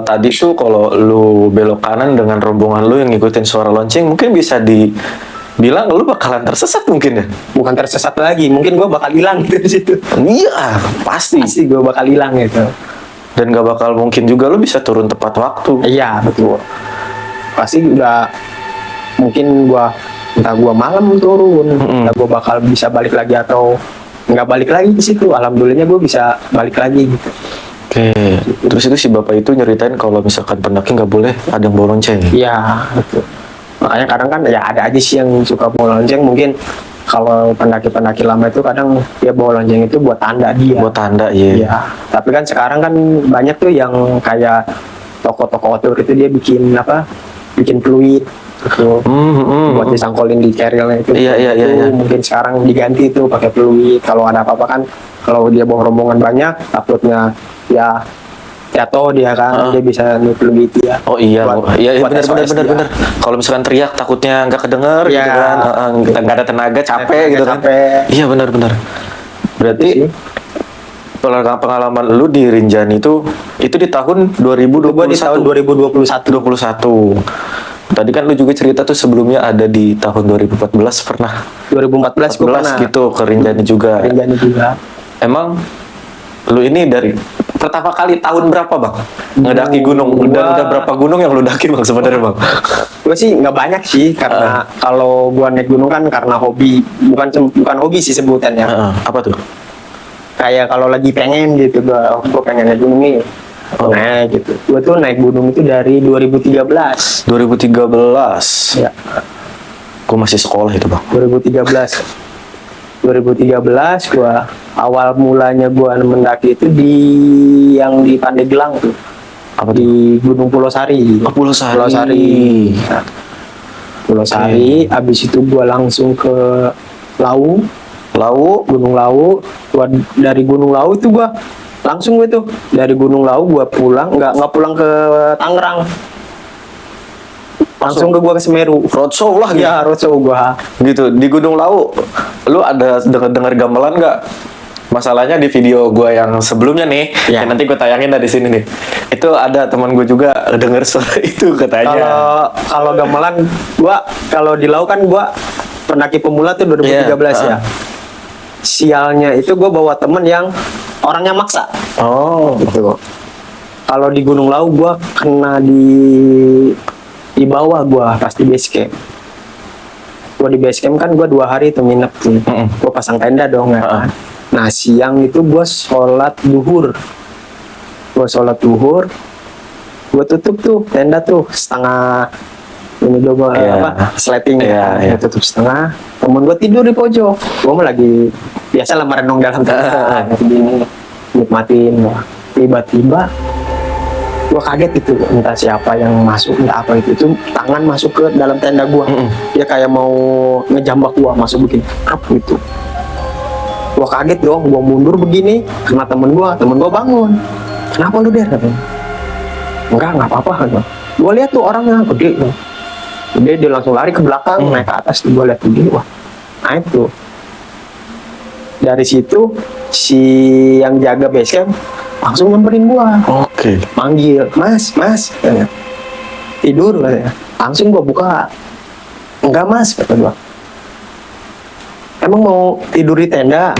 tadi tuh kalau lu belok kanan dengan rombongan lu yang ngikutin suara lonceng, mungkin bisa dibilang lu bakalan tersesat mungkin ya. Bukan tersesat lagi, mungkin gua bakal hilang gitu di situ. Iya, pasti. Pasti gua bakal hilang gitu. Dan gak bakal mungkin juga lu bisa turun tepat waktu. Iya, betul. Pasti udah mungkin entah gua malam turun, entah gua bakal bisa balik lagi atau nggak balik lagi ke situ. Alhamdulillahnya gua bisa balik lagi gitu. Oke. Terus itu si bapak itu nyeritain kalau misalkan pendaki nggak boleh ada yang bawa lonceng. Iya, betul. Makanya kadang kan ya ada aja sih yang suka bawa lonceng. Mungkin kalau pendaki-pendaki lama itu kadang dia bawa lonceng itu buat tanda dia. Buat tanda, iya. Iya. Tapi kan sekarang kan banyak tuh yang kayak toko-toko outdoor itu dia bikin bikin fluid gitu. Buat disangkolin di carrier-nya itu. Iya. Mungkin sekarang diganti tuh pakai fluid. Kalau ada apa-apa kan, kalau dia bawa rombongan banyak, takutnya ya jatuh dia kan, dia bisa fluid ya. Oh iya, iya buat SOS dia. benar. Kalau misalkan teriak takutnya nggak kedenger Iya. gitu kan, nggak ada tenaga, capek gitu kan. Iya benar. Berarti Sih. pengalaman lu di Rinjani itu di tahun 2021. Gua di tahun 2021. Tadi kan lu juga cerita tuh sebelumnya ada di tahun 2014 pernah. 2014 gua pernah gitu ke Rinjani juga. Rinjani juga. Emang lu ini dari pertama kali tahun berapa Bang ngedaki gunung? Dan udah berapa gunung yang lu daki Bang sebenarnya Bang? Gue sih nggak banyak sih karena kalau gua naik gunung kan karena hobi, bukan hobi sih sebutannya. Apa tuh? Kayak kalau lagi pengen gitu gua pengen naik gunung nih. Naik gitu. Gua tuh naik gunung itu dari 2013. 2013. Ya, Gua masih sekolah itu Bang. 2013 gua awal mulanya gua mendaki itu yang di Pandeglang tuh. Apa tuh? Di Gunung Pulau Sari. Oh, Pulau Sari. Nah, Pulau Sari, abis itu gua langsung ke Gunung Lawu. Dari Gunung Lawu itu gua langsung dari Gunung Lawu gua pulang, nggak pulang ke Tangerang. Langsung ke Semeru. Roadshow lah gitu. Ya, roadshow gua. Gitu di Gunung Lawu. Lu ada dengar gamelan nggak? Masalahnya di video gua yang sebelumnya nih, Ya. yang nanti gue tayangin di sini nih. Itu ada teman gue juga denger suara itu katanya. Kalau gamelan kalau di Lawu kan gua pendaki pemula tuh 2013 ya. Sialnya itu gua bawa temen yang orangnya maksa. Oh, Gitu. Kalau di Gunung Lawu gua kena di bawah gua pas di base camp. Gua di base camp kan gua 2 hari itu nginep tuh. Gua pasang tenda dong ya kan. Nah siang itu gua sholat duhur. Gua tutup tuh tenda tuh setengah ini gua sleting Iya. Gua tutup setengah. Temen gua tidur di pojok. Gua mah lagi biasa lah merenung dalam tenda gini nikmatin. Tiba-tiba gua kaget itu, entah siapa yang masuk, entah apa itu tangan masuk ke dalam tenda gua. Dia kayak mau ngejambak gua, masuk begini krap gitu. Gua kaget dong, gua mundur begini kena temen gua bangun. Kenapa lu Der? Katanya. Enggak apa-apa kan. Gua lihat tuh orangnya gede tuh. Dia langsung lari ke belakang, naik ke atas. Gua lihat gede, wah naik tuh. Dari situ si yang jaga base camp langsung nyamperin gua. Oke. Manggil, mas katanya. Tidur katanya. Langsung gua buka. Enggak mas, kata gua. Emang mau tidur di tenda?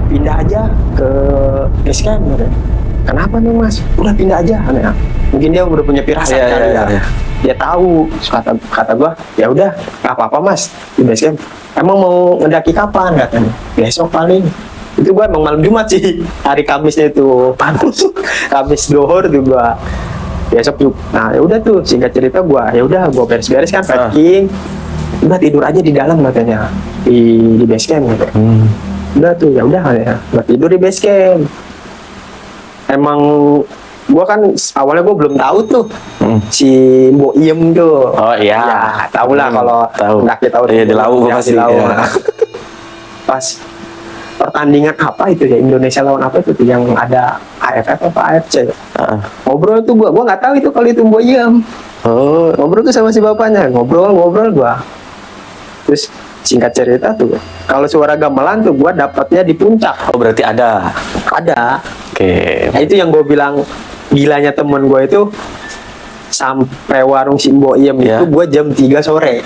Pindah aja ke base camp katanya. Kenapa nih mas? Udah pindah aja katanya. Mungkin dia udah punya firasat kali ya. Dia tahu. Kata gua, ya udah, nggak apa-apa mas di base camp. Emang mau ngedaki kapan katanya? Besok paling. Itu gua emang malam Jumat sih, hari Kamisnya itu. Kamis Dohor tuh gua besok juga. Nah ya udah tuh, singkat cerita gua beres-beres kan, packing. Udah tidur aja di dalam katanya, di base camp gitu. Udah tuh, ya udah ya, gua tidur di base camp. Emang gua kan awalnya gua belum tahu tuh si Mbok Iem tuh. Oh iya. Ya, tahu lah kalau tahu. mendaki tahu. Iya, di Lawu Ya, pasti. di Lawu. Ya. Pas pertandingan apa itu ya, Indonesia lawan apa itu tuh yang ada AFF apa AFC. Ngobrol tuh gua nggak tahu itu kalau itu Mbok Iem. Oh, Ngobrol tuh sama si bapaknya, ngobrol gua. Terus singkat cerita tuh, kalau suara gamelan tuh gua dapatnya di puncak. oh berarti ada. Ada. Oke. Nah, itu yang gue bilang gilanya temen gue itu, sampai warung si Mbok Iem Iya. itu gue jam 3 sore.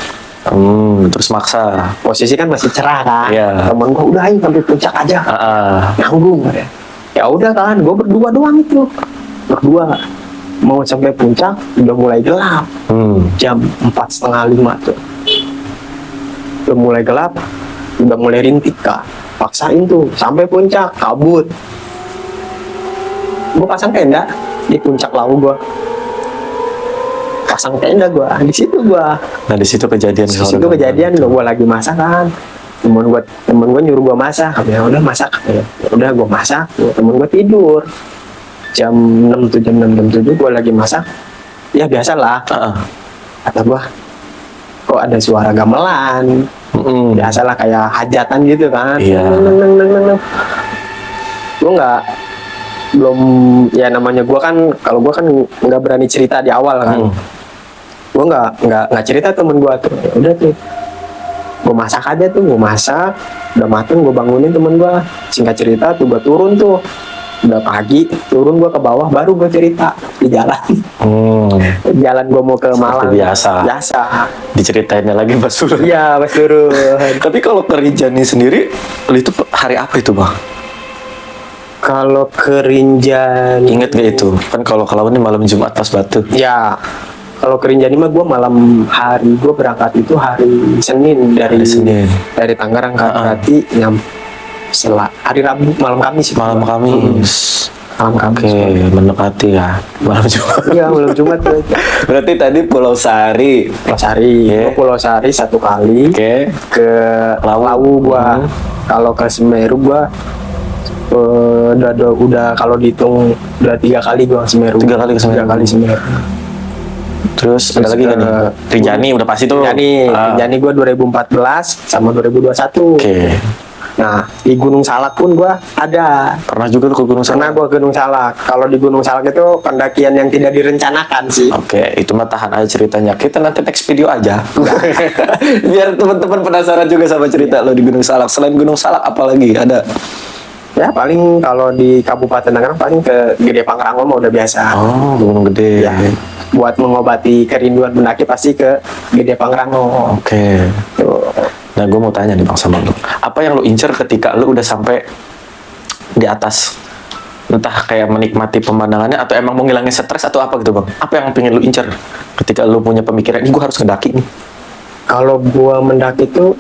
Terus maksa. Posisi kan masih cerah kan. Iya. Temen gue udah ayo sampai puncak aja. Nanggung ya. Ya udah kan, gue berdua doang itu. Berdua. Mau sampai puncak udah mulai gelap. Jam 4:30 tuh. Udah mulai gelap, udah mulai rintik kak. Paksain tuh sampai puncak, kabut. Gue pasang tenda di puncak Lawu gue. Pasang tenda gue di situ gue. Nah di situ kejadian. Di situ kejadian gue lagi masak kan. Temen gue nyuruh gue masak. Ya udah masak. Ya udah gue masak. Temen gue tidur. Jam 6 tuh, jam 7 gue lagi masak. Ya biasalah. Kata gue, kok ada suara gamelan. Biasalah kayak hajatan gitu kan. Iya. Gue belum, ya namanya gue kan, kalau gue kan nggak berani cerita di awal kan. Gue nggak cerita temen gue tuh. Ya udah tuh, gue masak aja tuh, gue masak udah mateng, gue bangunin temen gue. Singkat cerita tuh gue turun tuh, udah pagi, turun gue ke bawah, baru gue cerita di jalan. Jalan gue mau ke Malang. Biasa. Diceritainnya lagi Mas Surun. Iya, Mas Surun. Tapi kalau ke Rinjani sendiri, itu hari apa itu bang? Kalau ke Rinjani, Ingat gak itu? Kan kalau Lawu ini malam Jumat pas Batu. ya, kalau ke Rinjani mah gue malam hari, gue berangkat itu hari Senin dari Tangerang ke Pati, yang hari Rabu, malam Kamis. Malam Kamis. Oke, mendekati ya malam Jumat. Iya, malam Jumat. Berarti tadi Pulau Sari. Gue Pulau Sari 1 kali. Ke Lawu gua. Kalau ke Semeru gua udah kalau dihitung udah 3 kali gua ke Semeru. 3 kali ke Semeru. 3 kali Semeru. Terus ada lagi nggak nih? Rinjani udah pasti tuh. Rinjani gua 2014 sama 2021. Nah, di Gunung Salak pun gua ada. Pernah juga tuh ke Gunung Salak? Pernah gua ke Gunung Salak. Kalau di Gunung Salak itu pendakian yang tidak direncanakan sih. Oke, itu mah tahan aja ceritanya. Kita nanti next video aja. Biar teman-teman penasaran juga sama cerita lo di Gunung Salak. Selain Gunung Salak, apalagi ada? Ya paling kalau di Kabupaten Tangerang paling ke Gede Pangrango mah udah biasa. Oh, Gunung Gede. Ya, buat mengobati kerinduan mendaki pasti ke Gede Pangrango. Oke. Tuh. Nah, gue mau tanya nih bang sama lo. Apa yang lo incer ketika lo udah sampai di atas? Entah kayak menikmati pemandangannya atau emang mau ngilangin stres atau apa gitu bang? Apa yang pengen lo incer ketika lo punya pemikiran ini gue harus ngedaki nih? Kalau gua mendaki itu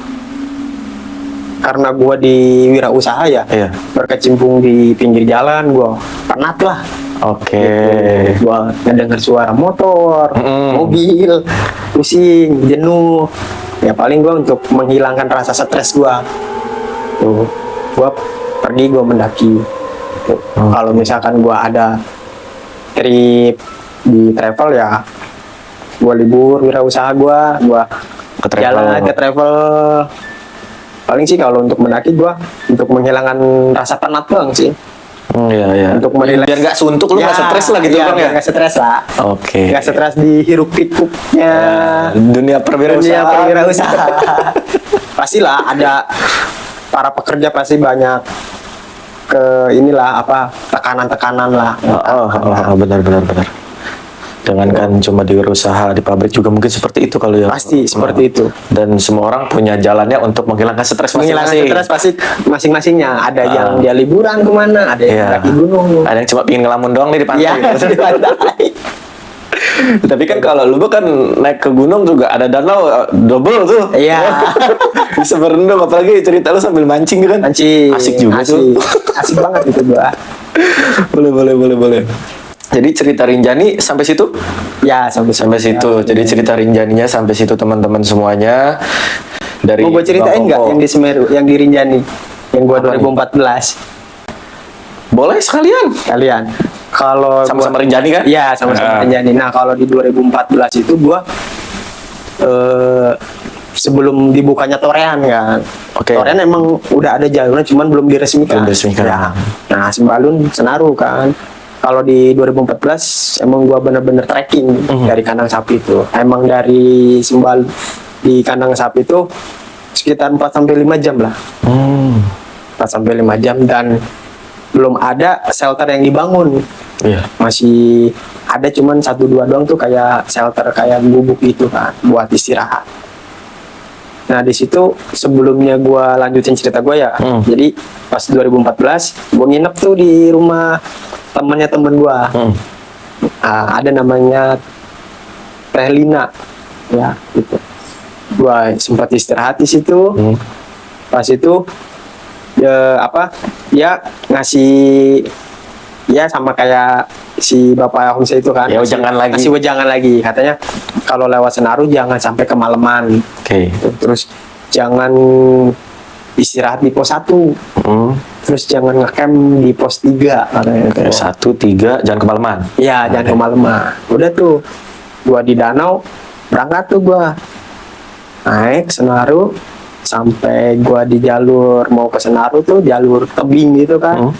karena gua di wirausaha ya, berkecimpung di pinggir jalan, gua penat lah. Oke. Gitu. Gua ngedenger suara motor, mobil, pusing, jenuh. Ya paling gua untuk menghilangkan rasa stres gua. Tuh, gua pergi, gua mendaki. Kalau misalkan gua ada trip di travel ya, gua libur wirausaha gua jalan ke travel. Paling sih kalau untuk mendaki gua untuk menghilangkan rasa penat bang sih. Iya. Untuk merileks. Biar nggak suntuk lu nggak stres lah gitu bang ya. Nggak stres lah. Oke. Nggak stres di hiruk pikuknya. Dunia perwirausahaan. Pastilah ada para pekerja pasti banyak ke inilah apa tekanan-tekanan lah. Benar. Jangankan cuma di usaha di pabrik juga mungkin seperti itu kalau ya. Pasti seperti itu. Dan semua orang punya jalannya untuk menghilangkan stres masing-masing. Stres pasti masing-masingnya. Ada yang dia liburan kemana, ada yang mendaki gunung. Ada yang cuma pingin ngelamun doang nih di pantai. Iya, di pantai. Tapi kan kalau lu kan naik ke gunung juga ada danau double tuh. Iya. Bisa berendam, apalagi cerita lu sambil mancing kan. Mancing. Asik juga tuh. Asik banget itu gua. Boleh. Jadi cerita Rinjani sampai situ? Ya sampai Situ. Jadi cerita Rinjaninya sampai situ teman-teman semuanya. Dari Mau gue ceritain nggak yang di Semeru, yang di Rinjani, yang gue Apa nih? 2014? Boleh sekalian. Kalian, kalau Sama-sama Rinjani kan? Iya, sama-sama Rinjani. Nah, kalau di 2014 itu gue sebelum dibukanya Torean kan. Oke. Torean emang udah ada jalurnya, cuman belum diresmikan. Belum diresmikan. Ya. Nah, Sembalun Senaru kan. Kalau di 2014 emang gua bener-bener trekking dari kandang sapi itu. Emang dari Sembal di kandang sapi itu sekitar 4 sampai 5 jam lah. 4 sampai 5 jam dan belum ada shelter yang dibangun. Iya. Masih ada cuman 1-2 doang tuh kayak shelter kayak gubuk gitu kan buat istirahat. Nah di situ sebelumnya gua lanjutin cerita gua ya. Jadi pas 2014 gua nginep tuh di rumah temannya temen gua. Ada namanya Teh Lina ya gitu. Gua sempat istirahat di situ. Pas itu ya ngasih ya sama kayak si bapak Homse itu kan. Ya, wejangan lagi. Kasih wejangan lagi katanya kalau lewat Senaru jangan sampai kemalaman. Oke. Terus jangan istirahat di pos 1. Terus jangan ngecamp di pos 3 katanya. 1, 3, jangan kemalaman. Iya, jangan kemalaman. Udah tuh, gua di danau, berangkat tuh gua. Naik Senaru, sampai gua di jalur mau ke Senaru tuh, jalur tebing gitu kan.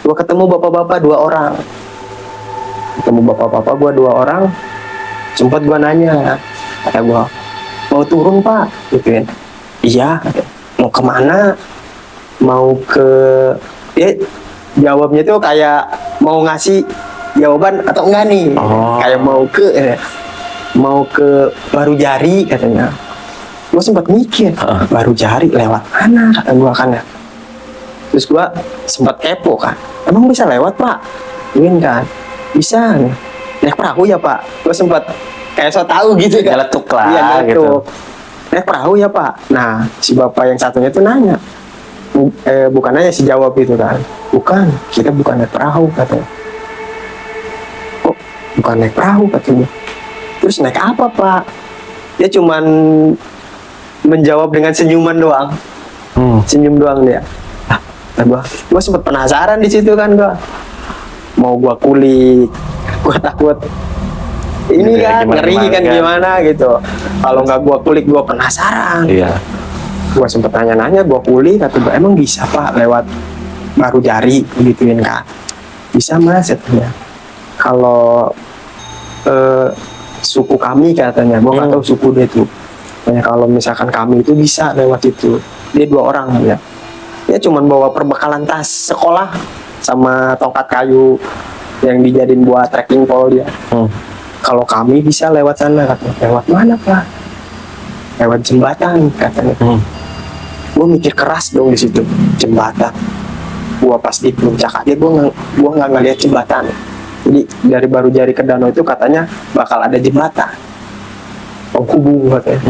Gua ketemu bapak-bapak 2 orang. Ketemu bapak-bapak gua 2 orang, sempat gua nanya, kata gua, mau turun pak? Gitu kan. Iya, mau kemana? Mau ke... Ya, jawabnya tuh kayak mau ngasih jawaban atau enggak nih. Kayak mau ke Baru Jari katanya. Gue sempat mikir, Baru Jari lewat mana kata gue kan ya. Terus gue sempat kepo kan, emang bisa lewat pak? Ingin kan? Bisa. Naik perahu ya pak? Gue sempat kayak so tahu gitu kan. Nyeletuk lah Iya, gitu. nyeletuk. Naik perahu ya pak? Nah si bapak yang satunya tuh nanya, bukan nanya, si jawab itu kan, bukan, kita bukan naik perahu katanya. Kok bukan naik perahu katanya? Terus naik apa pak? Dia cuman menjawab dengan senyuman doang. Senyum doang dia. Gua sempet penasaran di situ kan gua. Mau gua kulik, gua takut ini Ya, kan ngeri kan gimana. gimana gitu. Kalau nggak gua kulik gua penasaran. Iya. Gua sempet nanya-nanya, gua kulik, kata gua emang bisa pak lewat Baru Jari gituin kan? Bisa mas katanya. Kalau suku kami katanya, gua nggak tahu suku dia tuh. Katanya kalau misalkan kami itu bisa lewat itu. Dia 2 orang ya. Dia cuman bawa perbekalan tas sekolah sama tongkat kayu yang dijadiin buat trekking pole dia. Kalau kami bisa lewat sana katanya. Lewat mana pak? Lewat jembatan katanya. Gue mikir keras dong di situ, jembatan. Gue pas di puncak aja gue nggak ngeliat jembatan. Jadi dari Baru Jari ke danau itu katanya bakal ada jembatan, penghubung katanya.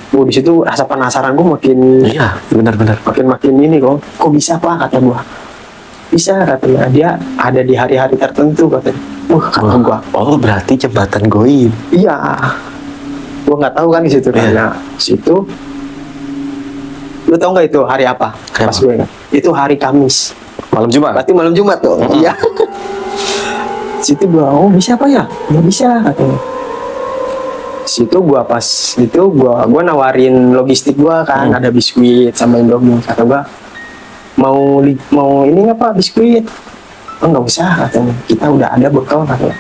Gue di situ rasa penasaran gue makin Iya, benar-benar. makin ini kok bisa pak kata gue. Bisa katanya, dia ada di hari-hari tertentu katanya. Kata gue. Oh, berarti jembatan goib. Iya, gue nggak tahu kan di situ. Iya. Nah, situ, lu tau nggak itu hari apa? Hari Pas apa? gue ingat. Itu hari Kamis. Malam Jumat. Berarti malam Jumat tuh. Iya. Situ gua, bisa apa ya? Ya bisa katanya. Situ gua pas itu gua nawarin logistik gua kan, ada biskuit sama Indomie. Kata gua, mau ini nggak pak biskuit? Oh nggak usah katanya. Kita udah ada bekal katanya.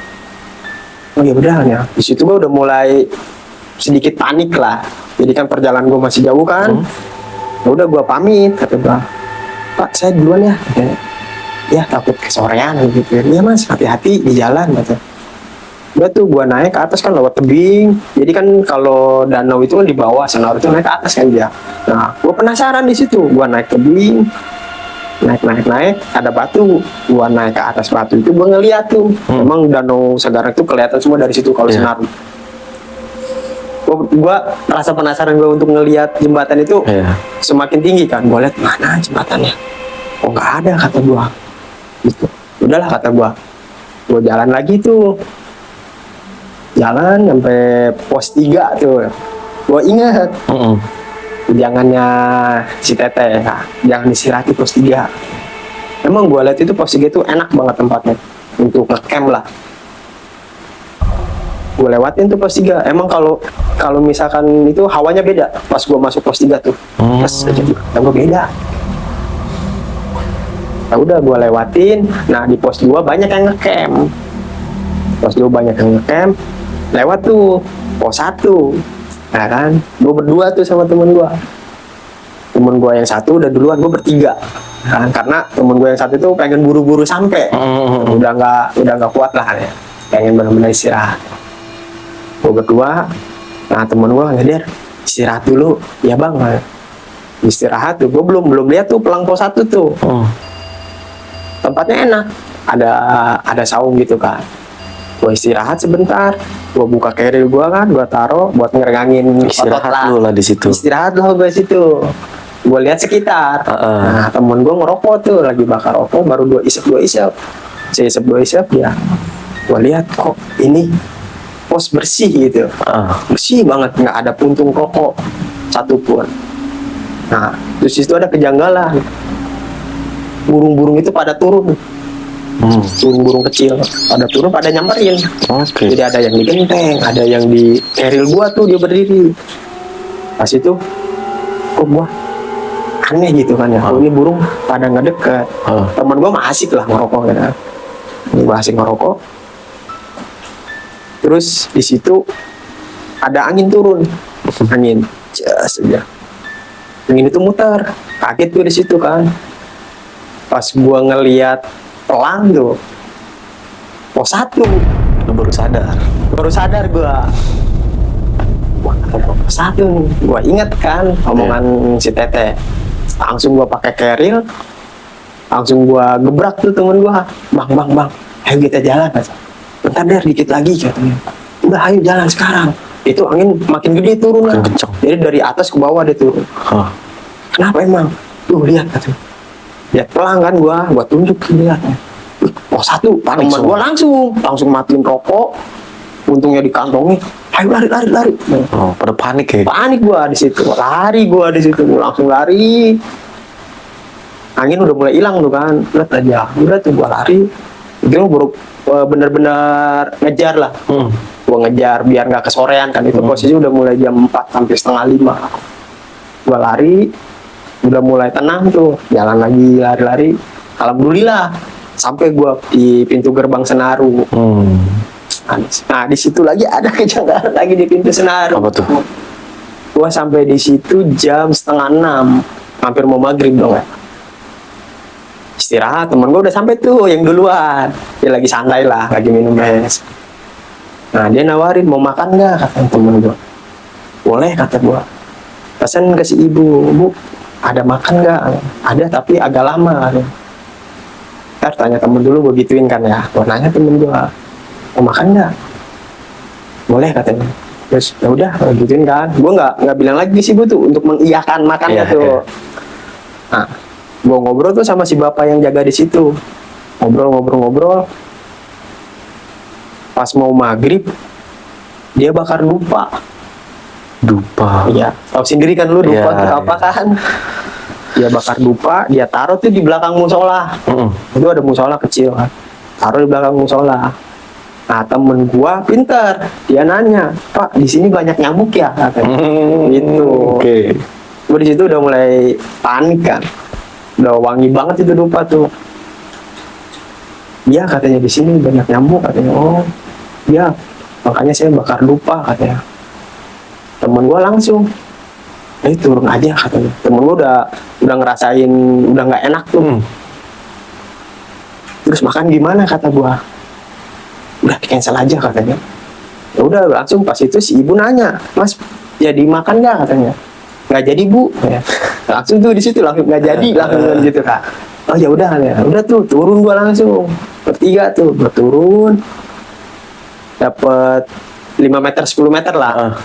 Oh ya udah ya. Di situ gua udah mulai sedikit panik lah. Jadi kan perjalanan gua masih jauh kan. Ya udah gua pamit kata gua. Pak saya duluan ya. Katanya. Ya takut kesorean gitu. Ya mas hati-hati di jalan katanya. Udah tuh gua naik ke atas kan lewat tebing. Jadi kan kalau danau itu kan di bawah, Senaru itu naik ke atas kan dia. Nah, gua penasaran di situ. Gua naik tebing, naik, ada batu. Gua naik ke atas batu itu gua ngeliat tuh. Memang danau Segarang itu kelihatan semua dari situ kalau Senaru. Gua rasa penasaran gua untuk ngeliat jembatan itu semakin tinggi kan. Gua lihat mana jembatannya. Oh nggak ada kata gua. Gitu. Udahlah kata gua. Gue jalan lagi tuh, jalan sampai pos 3 tuh. Gue ingat jangannya si Tete, jangan istirahat di pos 3. Emang gue lihat itu pos 3 itu enak banget tempatnya untuk ngecamp lah. Gue lewatin tuh pos 3. Emang kalau misalkan itu hawanya beda pas gue masuk pos 3 tuh. Terus aja gue beda. Nah udah gue lewatin. Nah di pos 2 banyak yang ngecamp. Pos 2 banyak yang ngecamp. Lewat tuh pos 1. Nah kan, gue berdua tuh sama temen gue. Temen gue yang satu udah duluan, gue bertiga. Nah, karena temen gue yang satu itu pengen buru-buru sampai. Udah nggak kuat lah ya. Pengen benar-benar istirahat. Gue berdua. Nah temen gue ngadir istirahat dulu. Ya bang, istirahat tuh. Gue belum lihat tuh pelang pos 1 tuh. Tempatnya enak. Ada saung gitu kan. Gue istirahat sebentar, gue buka keril gue kan, gue taruh buat ngerengangin Istirahat lu lah di situ. Istirahat lah gue situ. Gue lihat sekitar. Nah temen gue ngerokok tuh, lagi bakar rokok, baru 2 isep. Saya isep 2 isep ya. Gue lihat kok ini pos bersih gitu, bersih banget, nggak ada puntung rokok satupun. Nah terus itu ada kejanggalan, burung-burung itu pada turun. Burung-burung kecil pada turun, pada nyamperin. Jadi ada yang di genteng, ada yang di keril gua tuh, dia berdiri. Pas itu kok gua aneh gitu kan ya, oh, ini burung pada ngedeket. Teman gua mah asik lah ngerokok gitu. Gua asik ngerokok. Terus di situ ada angin turun, angin jas aja. Angin itu muter, kaget gua di situ kan. Pas gua ngeliat pelang tuh pos 1, Lu baru sadar gua. Wah, pos 1 nih. Gua inget kan omongan si Tete. Langsung gua pakai keril, langsung gua gebrak tuh temen gua. Bang, ayo kita jalan. Bentar deh, dikit lagi katanya. Udah, ayo jalan sekarang. Itu angin makin gede turun lah. Jadi dari atas ke bawah dia turun. Kenapa emang? Tuh lihat katanya. Lihat pelang kan, gua tunjuk lihat. Pos 1, teman gua langsung matiin rokok. Untungnya dikantongi. Ayo lari. Oh, pada panik ya? Panik gua di situ. Gua langsung lari. Angin udah mulai hilang tuh kan. Lihat aja. Udah tuh gua lari. Itu baru bener-bener ngejar lah. Gua ngejar biar nggak kesorean kan. Itu posisi udah mulai jam 4 sampai setengah 5. Gua lari. Udah mulai tenang tuh, jalan lagi, lari. Alhamdulillah sampai gua di pintu gerbang Senaru. Nah di situ lagi ada kejanggalan lagi di pintu Senaru. Apa tuh? Gua sampai di situ jam setengah 6, hampir mau maghrib dong ya. Istirahat, temen gua udah sampai tuh yang duluan. Dia lagi santai lah, lagi minum es. Nah dia nawarin, mau makan nggak, katanya temen gua. Boleh, kata gua. Pesan ke si ibu, Bu, ada makan nggak? Ada tapi agak lama. Ntar tanya temen dulu, gue gituin kan ya. Gue nanya temen gue, mau makan nggak? Boleh katanya. Terus ya udah gituin kan. Gue nggak bilang lagi sih gue tuh untuk mengiyakan makannya tuh. Nah, gue ngobrol tuh sama si bapak yang jaga di situ. Ngobrol. Pas mau maghrib, dia bakar dupa. Iya, tahu sendiri kan lu dupa itu apa kan? Dia bakar dupa, dia taruh tuh di belakang musola. Itu ada musola kecil kan. Taruh di belakang musola. Nah, temen gua pinter. Dia nanya, "Pak, di sini banyak nyamuk ya?" katanya. Gitu. Gua di situ udah mulai panik kan. Udah wangi banget itu dupa tuh. Iya, katanya di sini banyak nyamuk katanya. Oh, iya. Makanya saya bakar dupa katanya. Temen gue langsung turun aja katanya. Temen gue udah ngerasain udah nggak enak tuh. Terus makan gimana, kata gue. Udah cancel aja katanya. Ya udah langsung pas itu si ibu nanya, Mas jadi makan nggak, katanya. Nggak jadi, Bu. Ya. Langsung tuh di situ langsung nggak jadi langsung gitu Kak. Oh ya udah ya. Udah tuh turun gue langsung bertiga tuh, gue turun dapat 5 meter 10 meter lah.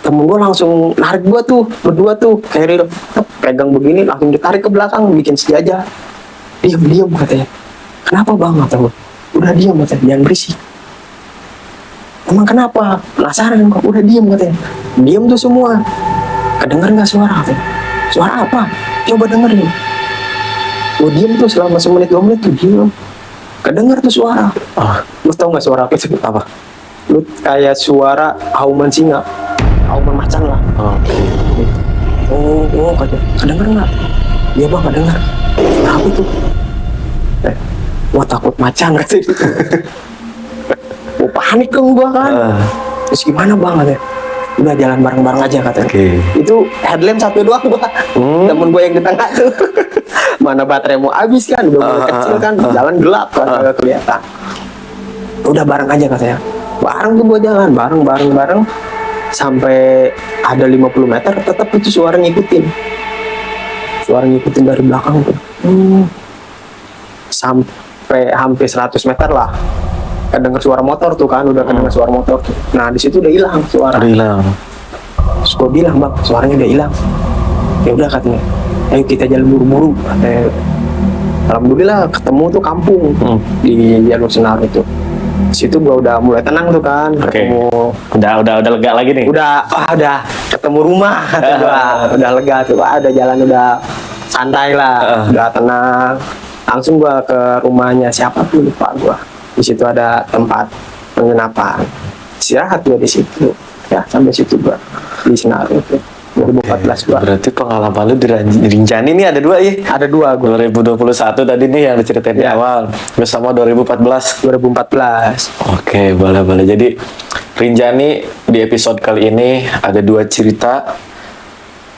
Temen gue langsung narik gue tuh berdua tuh keril, pegang begini langsung ditarik ke belakang bikin sejajar. Diam katanya. Kenapa bang, kata gue. Udah diam katanya, jangan berisik. Emang kenapa? Penasaran kok, udah diam katanya. Diam tuh semua. Kedengar nggak suara katanya? Suara apa? Coba dengerin. Gue diam tuh selama semenit 2 menit tuh diam. Kedengar tuh suara. Lu tau nggak suara apa itu? Apa? Lu kayak suara auman singa, auman macan lah. Oh, kedengar nggak? Iya bang, kedengar. Suara apa itu? Wah takut macan katanya. Panik dong gua kan. Terus gimana bang katanya? Udah jalan bareng-bareng aja katanya. Itu headlamp satu doang gua. Temen gua yang di tengah tuh. Mana baterai mau habis kan, udah mulai kecil kan, jalan gelap kan, kagak kelihatan. Udah bareng aja katanya. Bareng tuh gua jalan, bareng sampai ada 50 meter, tetap itu suara ngikutin. Suara ngikutin dari belakang tuh. Sampai hampir 100 meter lah. Kedengar suara motor tuh kan, udah kedengar suara motor tuh. Nah di situ udah hilang suara. Udah hilang. Terus gue bilang bang, suaranya udah hilang. Ya udah katanya, ayo kita jalan buru-buru. Katanya, alhamdulillah ketemu tuh kampung di jalur Senaru tuh. Di situ gue udah mulai tenang tuh kan, ketemu. Udah lega lagi nih. Udah ketemu rumah. Udah lega tuh, ada jalan udah santai lah, udah tenang. Langsung gue ke rumahnya siapa tuh lupa gue. Di situ ada tempat penginapan, istirahat gua di situ. Ya sampai situ gua di Senaru tuh 2014 gua. Berarti pengalaman lu di Rinjani ini ada 2 ya? Ada 2 gua. 2021 tadi nih yang diceritain di awal, terus sama 2014. Oke, boleh. Jadi Rinjani di episode kali ini ada 2 cerita,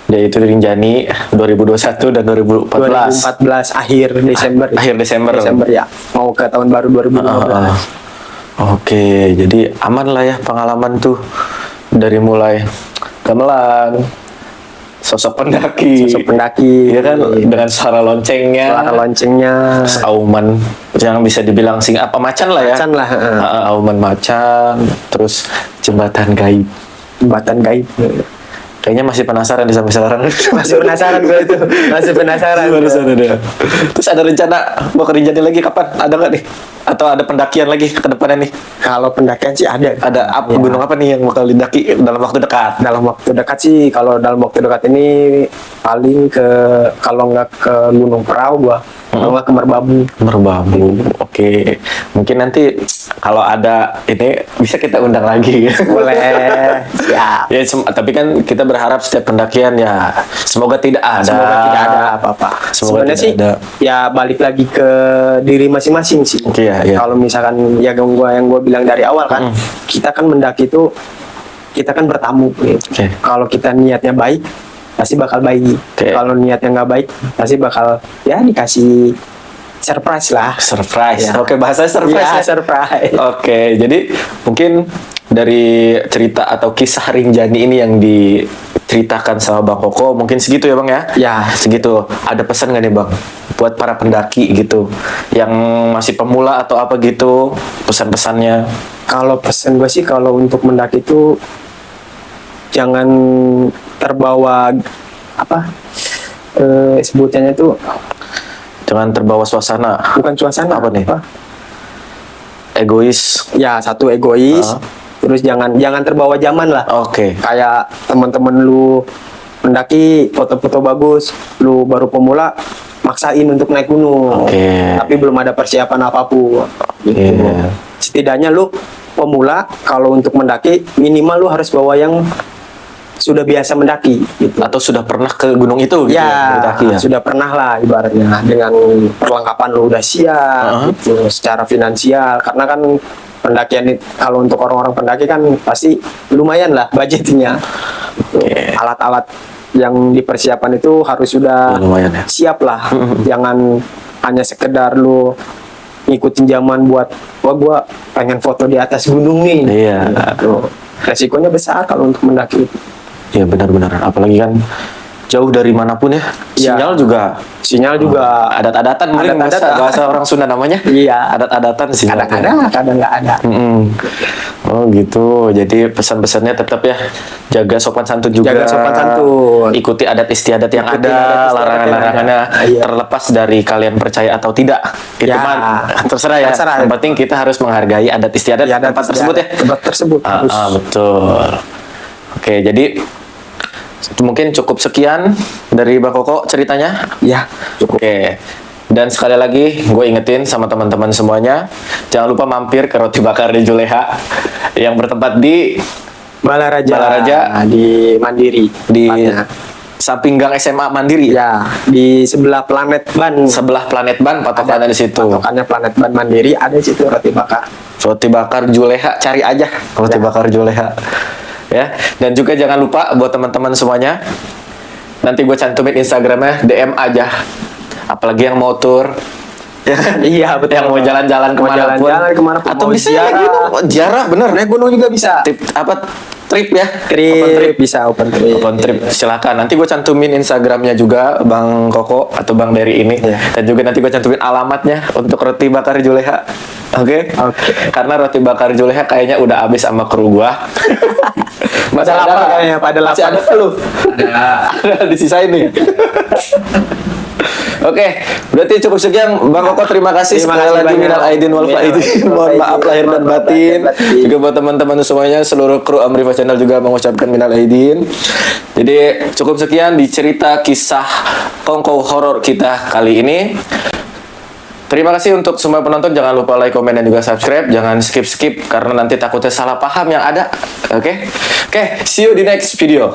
yaitu Rinjani 2021 dan 2014 akhir Desember ya, mau ke tahun baru 2015. Oke, jadi aman lah ya pengalaman tuh, dari mulai gamelan, sosok pendaki ya kan, dengan suara loncengnya terus auman yang bisa dibilang macan lah ya, auman macan, terus jembatan gaib. Kayaknya masih penasaran sampai sekarang. Masih penasaran gue itu. Terus ada rencana mau ke Rinjani lagi kapan? Ada nggak nih? Atau ada pendakian lagi ke depannya nih? Kalau pendakian sih ada. Ada gunung apa nih yang bakal didaki dalam waktu dekat? Dalam waktu dekat sih, kalau dalam waktu dekat ini paling kalau nggak ke Gunung Prau gua, kalau nggak ke Merbabu. Oke. Mungkin nanti kalau ada ini bisa kita undang lagi. Boleh. Siap. Ya, tapi kan kita berharap setiap pendakian ya semoga tidak ada apa-apa. Sebenarnya sih ya balik lagi ke diri masing-masing sih. Iya. Kalau misalkan ya yang gua bilang dari awal kan, kita kan mendaki itu kita kan bertamu gitu. Kalau kita niatnya baik pasti bakal baik. Kalau niatnya nggak baik pasti bakal ya dikasih surprise lah. Ya. Oke, bahasa surprise. Surprise. Oke, jadi mungkin dari cerita atau kisah Rinjani ini yang diceritakan sama Bang Koko mungkin segitu ya Bang ya? Ya, segitu. Ada pesan nggak nih Bang buat para pendaki gitu yang masih pemula atau apa gitu, pesan-pesannya? Kalau pesan gue sih, kalau untuk mendaki itu jangan terbawa sebutannya tuh, jangan terbawa suasana. Bukan suasana, apa nih? Egois. Ya, satu egois. Terus jangan terbawa zaman lah. Kayak teman-teman lu mendaki, foto-foto bagus, lu baru pemula, maksain untuk naik gunung. Tapi belum ada persiapan apapun. Setidaknya lu pemula, kalau untuk mendaki minimal lu harus bawa yang sudah biasa mendaki gitu. Atau sudah pernah ke gunung itu gitu mendaki ya? Sudah pernah lah ibaratnya, dengan perlengkapan lu udah siap gitu, secara finansial, karena kan pendakian kalau untuk orang-orang pendaki kan pasti lumayan lah budgetnya. Alat-alat yang dipersiapkan itu harus sudah siap lah. Jangan hanya sekedar lu ngikutin zaman buat gua pengen foto di atas gunung nih. Gitu. Resikonya besar kalau untuk mendaki. Iya benar-benar, apalagi kan jauh dari manapun ya. Iya. Sinyal juga adat-adatan mungkin Adat-adat. bahasa orang Sunda namanya. Iya. Adat-adatan sinyal. Kadang ada, kadang nggak ada. Oh gitu. Jadi pesan-pesannya tetap ya jaga sopan santun juga. Jaga sopan santun. Ikuti adat istiadat yang Ikuti ada, adat istiadat larangan-larangannya yang ada. Iya. terlepas dari kalian percaya atau tidak. Itu Ya. mah terserah ya. Terserah. Yang penting kita harus menghargai adat istiadat Ya, tempat tersebut ya. Tempat tersebut. harus. Betul. Oke, jadi mungkin cukup sekian dari Bang Koko ceritanya. Ya, cukup. Oke. Dan sekali lagi gue ingetin sama teman-teman semuanya, jangan lupa mampir ke Roti Bakar di Juleha yang bertempat di Balaraja. Di Mandiri. di Tempatnya. samping gang SMA Mandiri. Ya, di sebelah Planet Ban. Sebelah Planet Ban patokannya di situ. Patokannya Planet Ban Mandiri, ada di situ roti bakar. Roti Bakar Juleha, cari aja Roti Ya. Bakar Juleha. Ya, dan juga jangan lupa buat teman-teman semuanya, nanti gue cantumin Instagramnya, DM aja. Apalagi yang mau tour, ya kan? Iya, betul. Yang mau jalan-jalan Mau kemanapun, jalan-jalan kemanapun, atau mau bisa ziarah. ziarah, bener. Naik gunung juga bisa. Trip ya, Open Trip bisa open trip. Open trip, silakan. Nanti gue cantumin Instagramnya juga Bang Koko atau Bang Dery ini. Iya. Dan juga nanti gue cantumin alamatnya untuk Roti Bakar Juleha. Oke? Oke. Karena Roti Bakar Juleha kayaknya udah habis sama kru gua. Masih Pada lapar kayaknya, pada Masih lapar. ada lu. Ada disisain nih. Oke, berarti cukup sekian Bang Koko, terima kasih Terima sekali kasih lagi, banyak. minal aidin wal faidin. Mohon maaf lahir dan batin. Juga buat teman-teman semuanya, seluruh kru Amrifa Channel juga mengucapkan minal aidin. Jadi cukup sekian di cerita kisah kongko horor kita kali ini. Terima kasih untuk semua penonton. Jangan lupa like, komen, dan juga subscribe. Jangan skip-skip karena nanti takutnya salah paham yang ada. Oke, see you di next video.